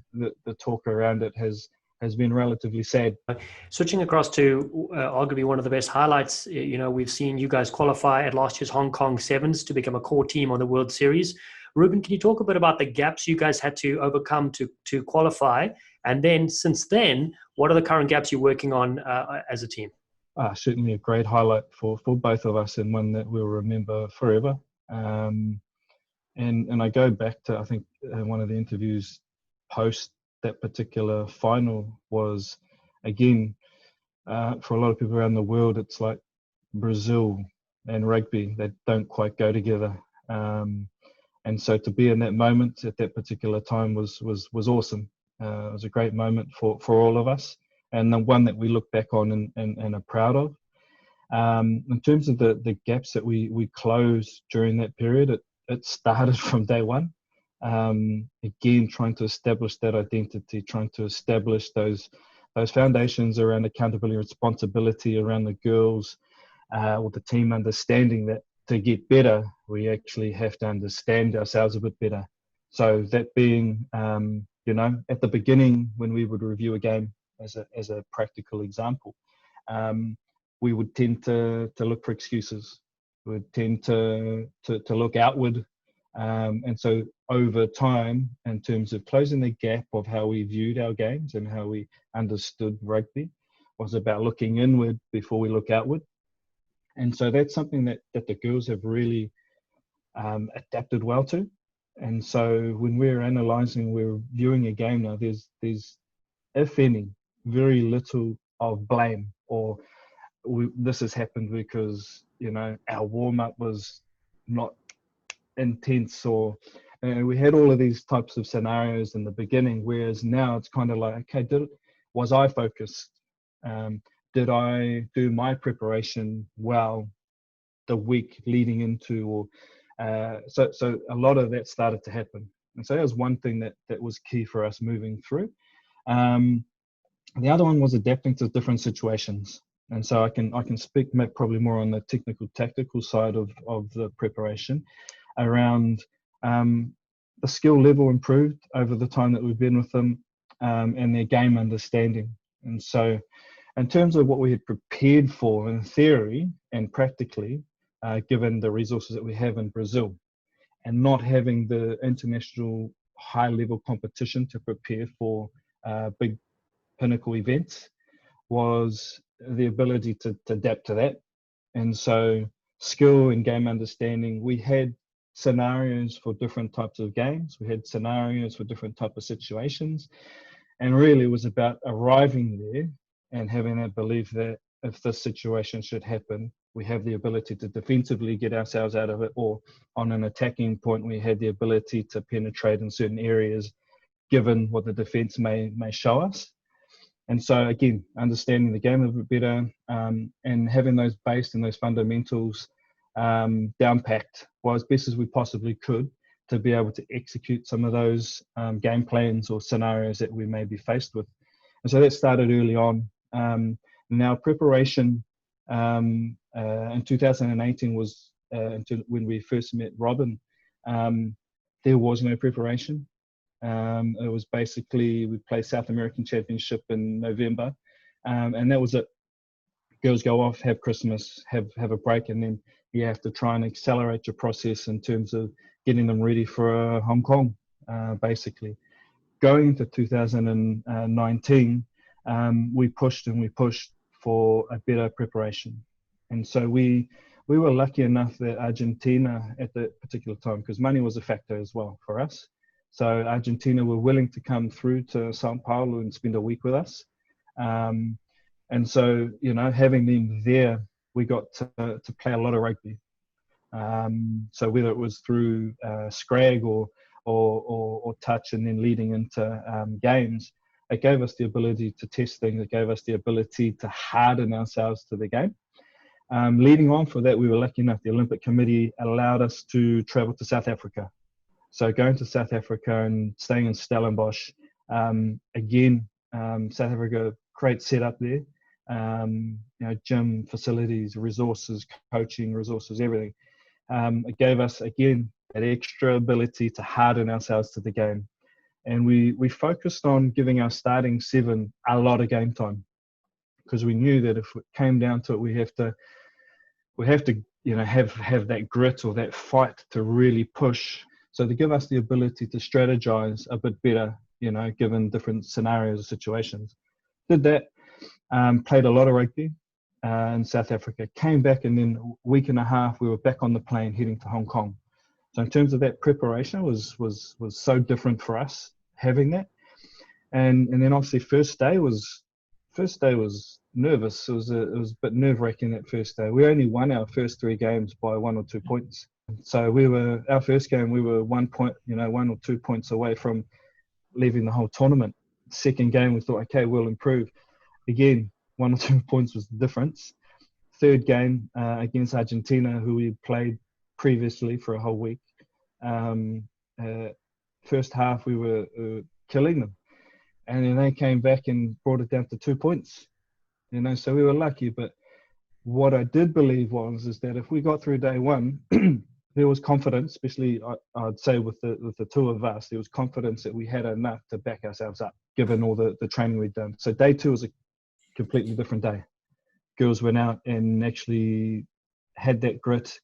the talk around it has been relatively sad. Switching across to arguably one of the best highlights, we've seen you guys qualify at last year's Hong Kong Sevens to become a core team on the World Series. Reuben, can you talk a bit about the gaps you guys had to overcome to qualify? And then since then, what are the current gaps you're working on as a team? Certainly a great highlight for both of us, and one that we'll remember forever. And I go back to, I think, one of the interviews post that particular final was, again, for a lot of people around the world, it's like Brazil and rugby, they don't quite go together. And so to be in that moment at that particular time was awesome. It was a great moment for all of us, and the one that we look back on and are proud of. In terms of the gaps that we closed during that period, it started from day one. Again, trying to establish that identity, trying to establish those foundations around accountability and responsibility around the girls, or the team understanding that to get better, we actually have to understand ourselves a bit better. So that being, at the beginning when we would review a game as a practical example, we would tend to look for excuses. We would tend to look outward. And so over time, in terms of closing the gap of how we viewed our games and how we understood rugby, was about looking inward before we look outward. And so that's something that the girls have really adapted well to. And so when we're analysing, we're viewing a game now, there's if any, very little of blame, or this has happened because, our warm-up was not intense, or we had all of these types of scenarios in the beginning, whereas now it's kind of like, okay, was I focused? Did I do my preparation well the week leading into, or so a lot of that started to happen. And so that was one thing that was key for us moving through. The other one was adapting to different situations. And so I can speak probably more on the technical, tactical side of the preparation around the skill level improved over the time that we've been with them, and their game understanding. And so in terms of what we had prepared for in theory and practically, given the resources that we have in Brazil, and not having the international high-level competition to prepare for big pinnacle events, was the ability to adapt to that. And so skill and game understanding, we had scenarios for different types of games. We had scenarios for different types of situations. And really it was about arriving there and having that belief that if this situation should happen, we have the ability to defensively get ourselves out of it, or on an attacking point, we had the ability to penetrate in certain areas, given what the defence may show us. And so again, understanding the game a bit better, and having those based and those fundamentals down packed well as best as we possibly could to be able to execute some of those game plans or scenarios that we may be faced with. And so that started early on. Now preparation in 2018 was when we first met Reuben. There was no preparation. It was basically, we played South American Championship in November, and that was it. Girls go off, have Christmas, have a break, and then you have to try and accelerate your process in terms of getting them ready for Hong Kong, basically. Going into 2019, we pushed for a better preparation. And so we were lucky enough that Argentina at that particular time, because money was a factor as well for us. So Argentina were willing to come through to Sao Paulo and spend a week with us. And so, having them there, we got to play a lot of rugby. So whether it was through scrag or touch and then leading into games, it gave us the ability to test things. It gave us the ability to harden ourselves to the game. Leading on from that, we were lucky enough, the Olympic Committee allowed us to travel to South Africa. So going to South Africa and staying in Stellenbosch, again, South Africa, great setup there. Gym facilities, resources, coaching resources, everything. It gave us, again, that extra ability to harden ourselves to the game. And we focused on giving our starting seven a lot of game time, because we knew that if it came down to it, we have to have that grit or that fight to really push. So to give us the ability to strategize a bit better, given different scenarios or situations. Did that, played a lot of rugby in South Africa, came back, and then a week and a half, we were back on the plane heading to Hong Kong. So in terms of that preparation was so different for us having that. And then obviously first day was nervous. It was a bit nerve-wracking that first day. We only won our first 3 games by 1 or 2 points. So our first game, we were 1 point, 1 or 2 points away from leaving the whole tournament. Second game, we thought, okay, we'll improve. Again, 1 or 2 points was the difference. Third game against Argentina, who we played previously for a whole week. First half, we were killing them. And then they came back and brought it down to 2 points. So we were lucky. But what I did believe is that if we got through day one, there was confidence, especially I'd say with the 2 of us, there was confidence that we had enough to back ourselves up, given all the training we'd done. So day 2 was a completely different day. Girls went out and actually had that grit.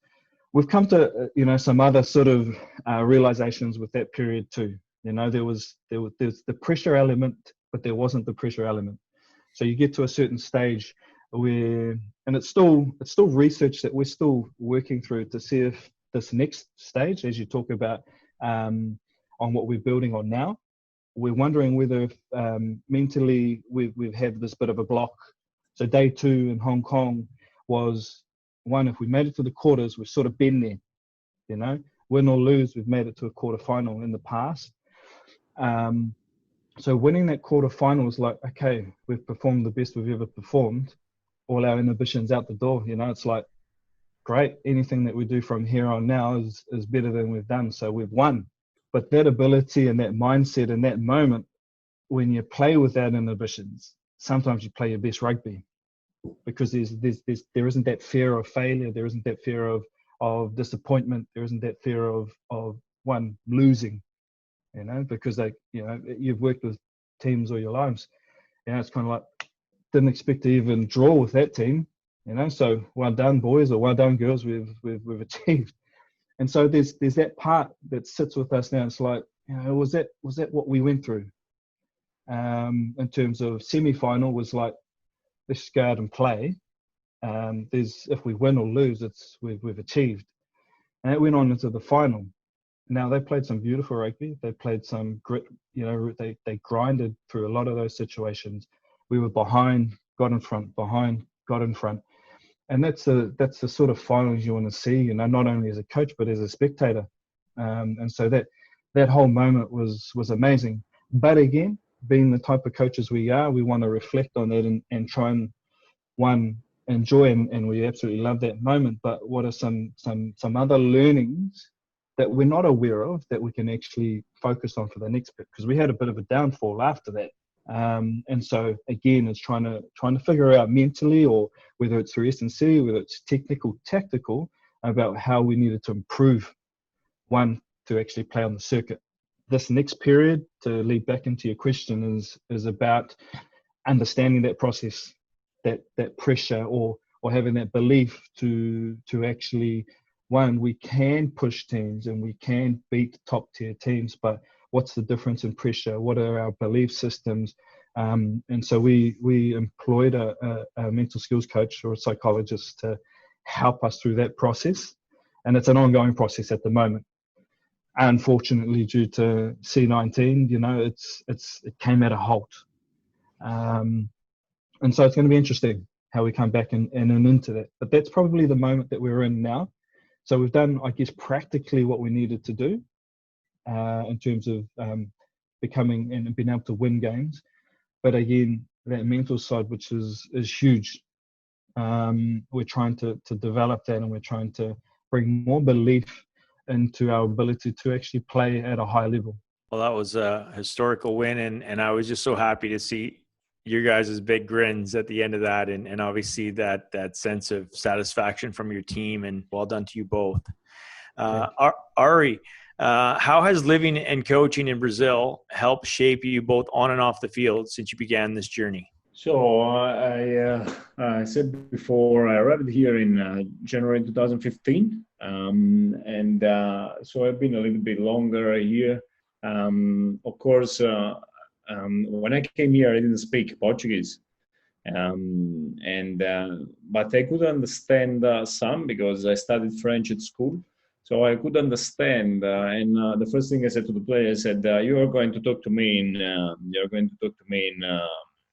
We've come to some other sort of realizations with that period too. There's the pressure element, but there wasn't the pressure element. So you get to a certain stage where, and it's still research that we're still working through to see if this next stage, as you talk about on what we're building on now, we're wondering whether mentally we've had this bit of a block. So day 2 in Hong Kong was, one, if we made it to the quarters, we've sort of been there, win or lose, we've made it to a quarter final in the past. So winning that quarter final was like, okay, we've performed the best we've ever performed. All our inhibitions out the door. It's like, great. Anything that we do from here on now is better than we've done. So we've won. But that ability and that mindset in that moment, when you play without inhibitions, sometimes you play your best rugby, because there isn't that fear of failure. There isn't that fear of disappointment. There isn't that fear of one losing. Because you've worked with teams all your lives. It's kind of like, didn't expect to even draw with that team. So well done, boys, or well done, girls. We've achieved. And so there's that part that sits with us now. It's like, was that what we went through? In terms of semi-final was like, let's just go out and play. If we win or lose, we've achieved. And it went on into the final. Now, they played some beautiful rugby. They played some grit. They grinded through a lot of those situations. We were behind, got in front, behind, got in front. And that's the sort of finals you want to see, not only as a coach but as a spectator. And so that whole moment was amazing. But again, being the type of coaches we are, we want to reflect on it and try and enjoy, and we absolutely love that moment. But what are some other learnings that we're not aware of that we can actually focus on for the next bit? Because we had a bit of a downfall after that. And so again, it's trying to figure out mentally, or whether it's through S&C, whether it's technical, tactical, about how we needed to improve to actually play on the circuit. This next period, to lead back into your question, is about understanding that process, that pressure, or having that belief to actually, we can push teams and we can beat top tier teams, but what's the difference in pressure? What are our belief systems? And so we employed a mental skills coach or a psychologist to help us through that process. And it's an ongoing process at the moment. Unfortunately, due to C-19, it came at a halt. And so it's going to be interesting how we come back and into that. But that's probably the moment that we're in now. So we've done, I guess, practically what we needed to do in terms of becoming and being able to win games. But again, that mental side, which is huge, we're trying to develop that, and we're trying to bring more belief into our ability to actually play at a high level. Well, that was a historical win, and I was just so happy to see your guys' big grins at the end of that, and obviously that sense of satisfaction from your team, and well done to you both. Ari, how has living and coaching in Brazil helped shape you both on and off the field since you began this journey? So I said before, I arrived here in January 2015, and so I've been a little bit longer here. Of course, when I came here, I didn't speak Portuguese, but I could understand some because I studied French at school. So I could understand, and the first thing I said to the player, I said, "You are going to talk to me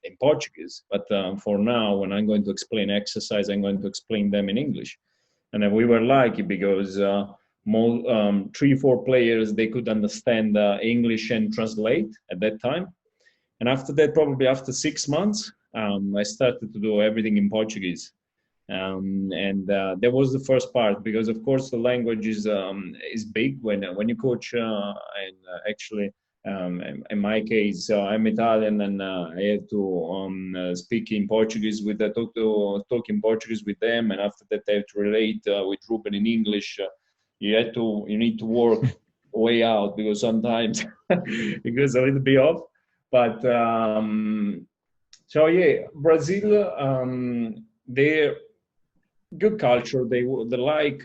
in Portuguese, but for now, when I'm going to explain exercise, I'm going to explain them in English." And we were lucky because 3-4 players, they could understand English and translate at that time. And after that, probably after 6 months, I started to do everything in Portuguese. That was the first part, because of course the language is big when you coach, and actually in my case I'm Italian, and I had to speak in Portuguese with talk in Portuguese with them, and after that I have to relate with Reuben in English. You need to work way out, because sometimes it goes a little bit off. But so yeah, Brazil, they're good culture. They like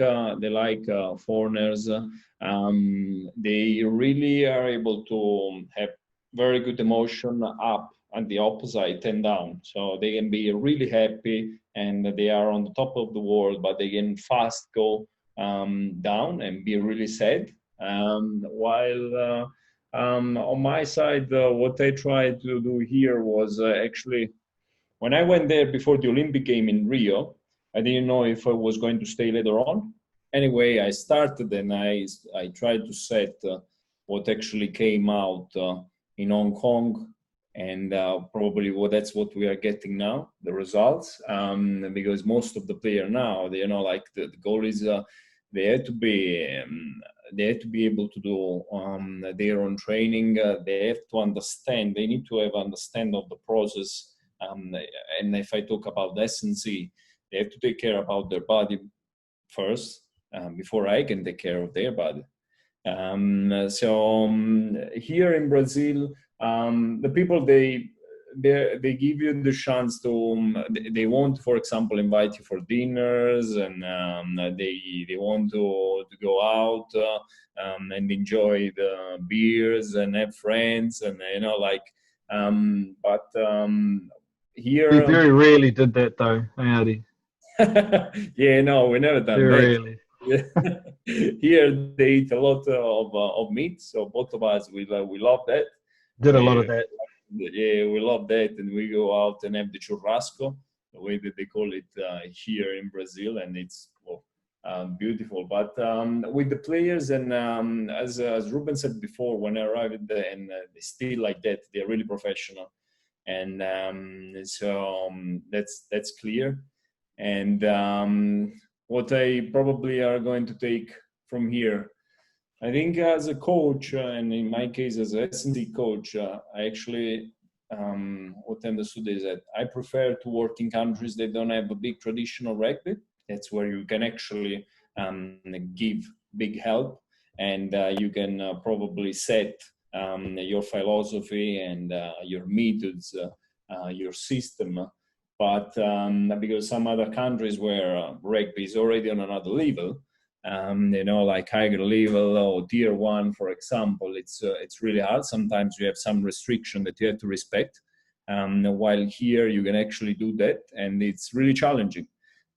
foreigners. They really are able to have very good emotion up and the opposite and down. So they can be really happy and they are on the top of the world, but they can fast go down and be really sad. While on my side, what I tried to do here was actually, when I went there before the Olympic game in Rio, I didn't know if I was going to stay later on. Anyway, I started and I tried to set what actually came out in Hong Kong, and probably that's what we are getting now, the results. Because most of the players now, the goal is they have to be able to do their own training. They have to understand. They need to have understanding of the process. And if I talk about S&C, they have to take care about their body first before I can take care of their body. So here in Brazil, the people they give you the chance to. They want, for example, invite you for dinners, and they want to go out and enjoy the beers and have friends, and here We very rarely did that though, Adi. Yeah, no, we never done Very that. rarely. Here they eat a lot of meat, so both of us we love that. Did a lot of that. Yeah, we love that, and we go out and have the churrasco. the way that they call it here in Brazil, and it's beautiful. But with the players, and as Reuben said before, when I arrived there, and they still like that, they're really professional, and so that's clear. And what I probably are going to take from here, I think as a coach, and in my case as a S&C coach, I actually what I understood is that I prefer to work in countries that don't have a big traditional rugby. That's where you can actually give big help, and you can probably set your philosophy and your methods, your system. But because some other countries where rugby is already on another level, like higher level or tier 1, for example, it's really hard. Sometimes you have some restriction that you have to respect. While here you can actually do that, and it's really challenging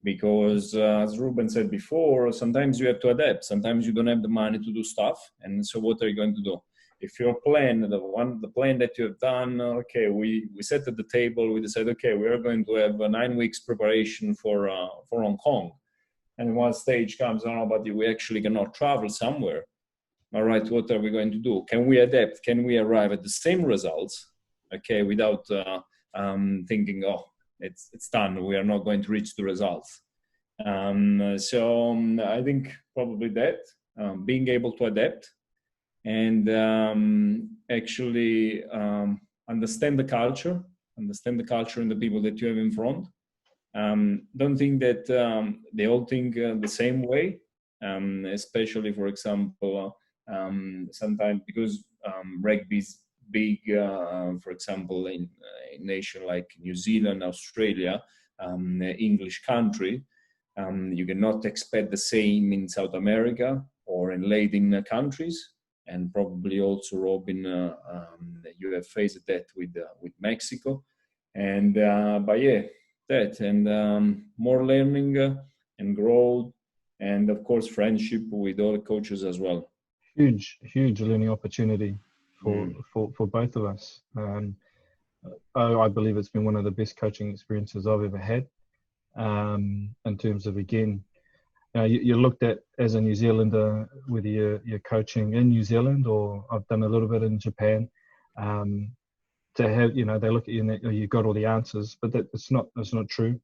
because, as Reuben said before, sometimes you have to adapt. Sometimes you don't have the money to do stuff, and so what are you going to do? If your plan, the plan that you have done, okay, we sat at the table, we decided, okay, we are going to have a 9 weeks preparation for Hong Kong. And one stage comes on, but we actually cannot travel somewhere. All right, what are we going to do? Can we adapt? Can we arrive at the same results? Okay, without thinking, oh, it's done. We are not going to reach the results. So I think probably that, being able to adapt and actually understand the culture and the people that you have in front. Don't think that they all think the same way, especially, for example, sometimes because rugby is big, for example, in a nation like New Zealand, Australia, English country, you cannot expect the same in South America or in Latin countries, and probably also, Robin, you have faced that with Mexico, and but yeah. That and more learning and growth, and of course friendship with all the coaches as well. Huge learning opportunity for both of us. I believe it's been one of the best coaching experiences I've ever had. In terms of, again, you're looked at as a New Zealander, whether you're coaching in New Zealand or I've done a little bit in Japan. To have, they look at you and you've got all the answers, but that's not true.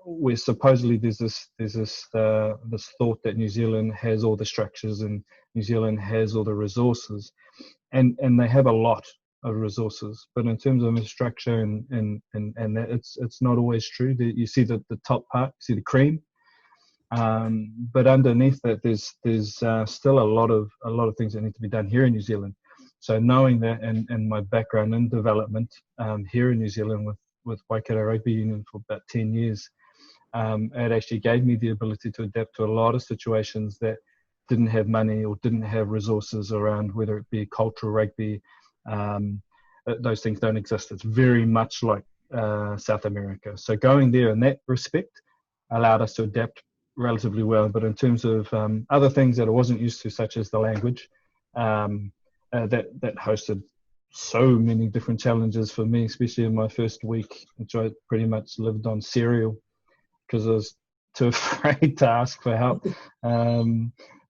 Where supposedly there's this thought that New Zealand has all the structures and New Zealand has all the resources, and they have a lot of resources, but in terms of the structure and that, it's not always true. You see the top part, you see the cream. But underneath that, there's still a lot of things that need to be done here in New Zealand. So knowing that, and my background in development here in New Zealand with Waikato Rugby Union for about 10 years, it actually gave me the ability to adapt to a lot of situations that didn't have money or didn't have resources around, whether it be cultural rugby. Those things don't exist. It's very much like South America. So going there in that respect allowed us to adapt relatively well. But in terms of other things that I wasn't used to, such as the language, that hosted so many different challenges for me, especially in my first week, which I pretty much lived on cereal because I was too afraid to ask for help.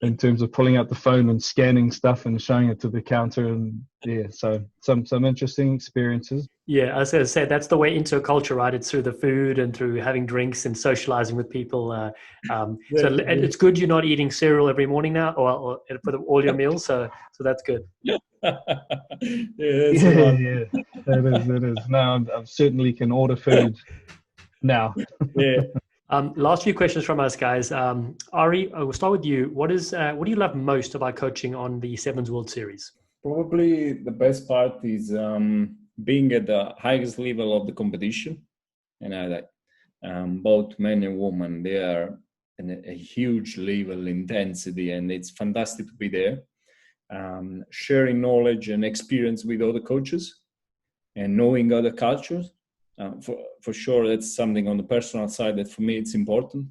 In terms of pulling out the phone and scanning stuff and showing it to the counter, and so some interesting experiences. Yeah, I was going to say that's the way into a culture, right? It's through the food and through having drinks and socializing with people. So it's good you're not eating cereal every morning now, or for all your meals. So that's good. Yeah, It is. Now I certainly can order food now. Yeah. Last few questions from us, guys. Ari, we'll start with you. What do you love most about coaching on the Sevens World Series? Probably the best part is being at the highest level of the competition, and both men and women, they are in a huge level intensity, and it's fantastic to be there, sharing knowledge and experience with other coaches and knowing other cultures. For sure, that's something on the personal side that for me it's important,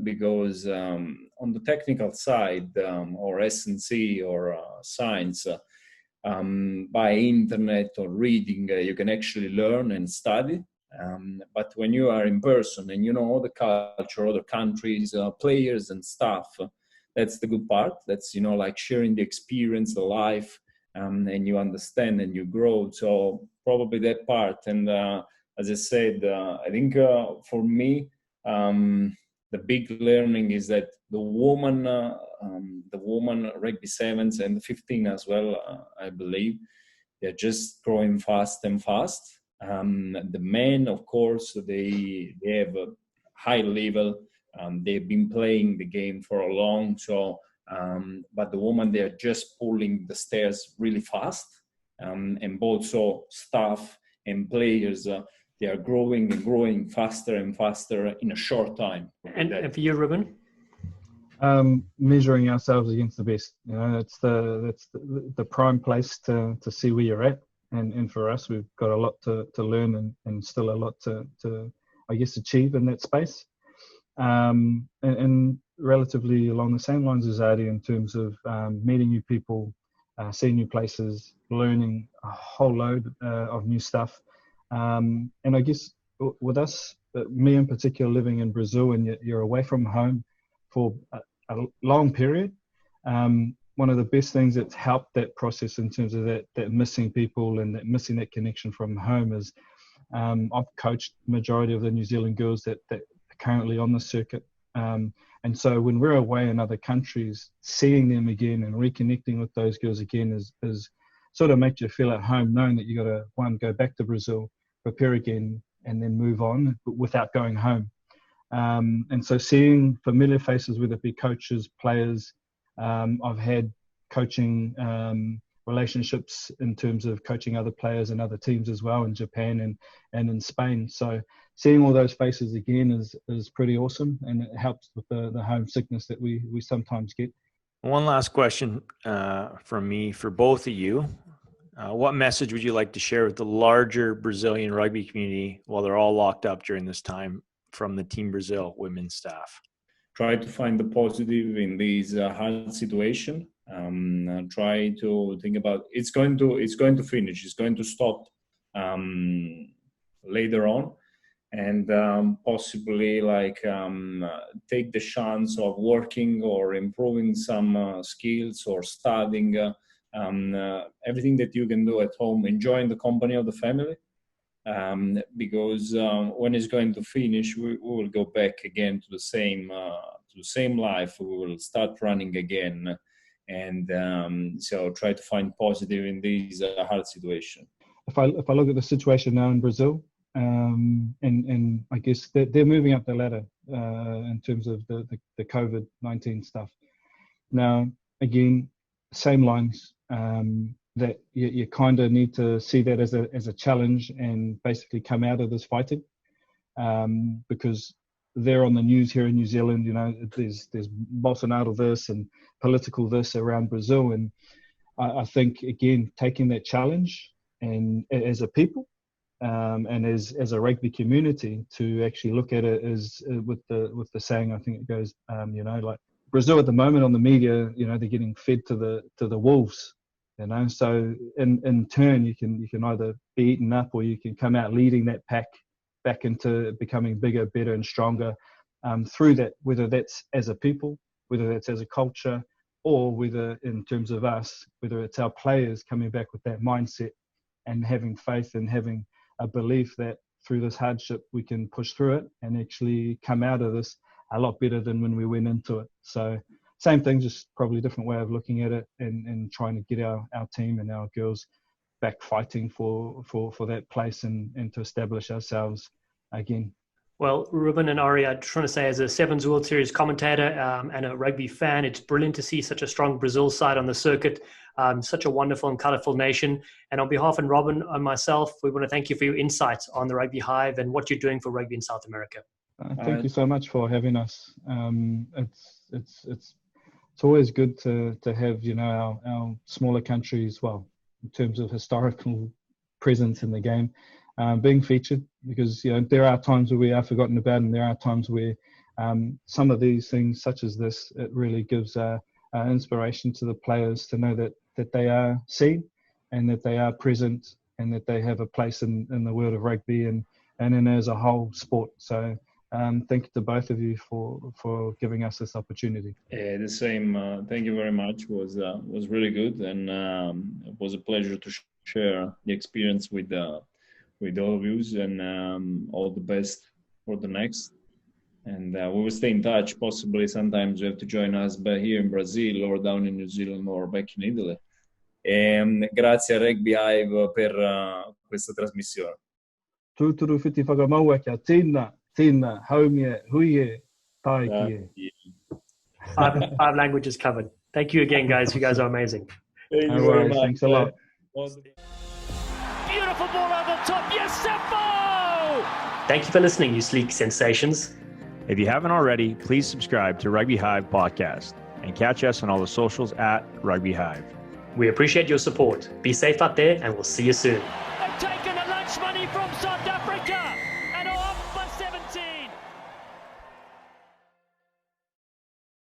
because on the technical side, or S&C or science, by internet or reading. You can actually learn and study. But when you are in person and you know all the culture, other countries, players and stuff, that's the good part. That's, you know, like sharing the experience, the life, and you understand and you grow. So probably that part. And as I said, I think for me, the big learning is that the woman rugby sevens and the 15 as well, I believe, they're just growing fast and fast. The men, of course, they have a high level. They've been playing the game for a long, so but the women, they're just pulling the stairs really fast, and both so staff and players, they are growing and growing faster and faster in a short time. And for you, Reuben? Measuring ourselves against the best, you know, that's the prime place to see where you're at. And for us, we've got a lot to learn and still a lot to I guess achieve in that space. And relatively along the same lines as Adi in terms of meeting new people, seeing new places, learning a whole load of new stuff. And I guess with us, me in particular, living in Brazil, and you're away from home for a long period, one of the best things that's helped that process in terms of that missing people and that missing that connection from home is I've coached majority of the New Zealand girls that are currently on the circuit. And so when we're away in other countries, seeing them again and reconnecting with those girls again is sort of makes you feel at home, knowing that you got to, one, go back to Brazil, prepare again, and then move on without going home. And so seeing familiar faces, whether it be coaches, players, I've had coaching relationships in terms of coaching other players and other teams as well in Japan and in Spain. So seeing all those faces again is pretty awesome, and it helps with the homesickness that we sometimes get. One last question from me for both of you. What message would you like to share with the larger Brazilian rugby community while they're all locked up during this time from the Team Brazil women's staff? Try to find the positive in this hard situation. Try to think about it's going to finish. It's going to stop later on, and possibly take the chance of working or improving some skills or studying. Everything that you can do at home, enjoying the company of the family. Because when it's going to finish, we will go back again to the same life. We will start running again, and so try to find positive in this hard situation. If I look at the situation now in Brazil, and I guess they're moving up the ladder in terms of the COVID-19 stuff. Now, again, same lines. That you kind of need to see that as a challenge and basically come out of this fighting, because they're on the news here in New Zealand. You know, there's Bolsonaro this and political this around Brazil, and I think again taking that challenge and as a people and as a rugby community to actually look at it as with the saying, I think it goes, like Brazil at the moment on the media, you know, they're getting fed to the wolves. You know, so in turn, you can either be eaten up or you can come out leading that pack back into becoming bigger, better, and stronger through that. Whether that's as a people, whether that's as a culture, or whether in terms of us, whether it's our players coming back with that mindset and having faith and having a belief that through this hardship we can push through it and actually come out of this a lot better than when we went into it. So. Same thing, just probably a different way of looking at it and trying to get our team and our girls back fighting for that place and to establish ourselves again. Well, Reuben and Ari, I just want to say, as a Sevens World Series commentator and a rugby fan, it's brilliant to see such a strong Brazil side on the circuit, such a wonderful and colourful nation. And on behalf of Robin and myself, we want to thank you for your insights on the Rugby Hive and what you're doing for rugby in South America. Thank you so much for having us. It's always good to have, you know, our smaller countries, well, in terms of historical presence in the game, being featured, because, you know, there are times where we are forgotten about, and there are times where some of these things, such as this, it really gives inspiration to the players to know that they are seen and that they are present and that they have a place in the world of rugby and in as a whole sport. So thank you to both of you for giving us this opportunity. The same. Thank you very much. Was really good, and it was a pleasure to share the experience with all of you, and all the best for the next. And we will stay in touch. Possibly sometimes you have to join us back here in Brazil or down in New Zealand or back in Italy. Grazie a Rugby Hive per questa trasmissione. Tūturu whiti whakamaua kia tēnā, haumia, huie, tai kie. 5 languages covered. Thank you again, guys. You guys are amazing. Thank No worries, thanks a lot. Beautiful ball over the top. Yes, Seppo! Thank you for listening, you sleek sensations. If you haven't already, please subscribe to Rugby Hive Podcast and catch us on all the socials at Rugby Hive. We appreciate your support. Be safe out there, and we'll see you soon. They've taken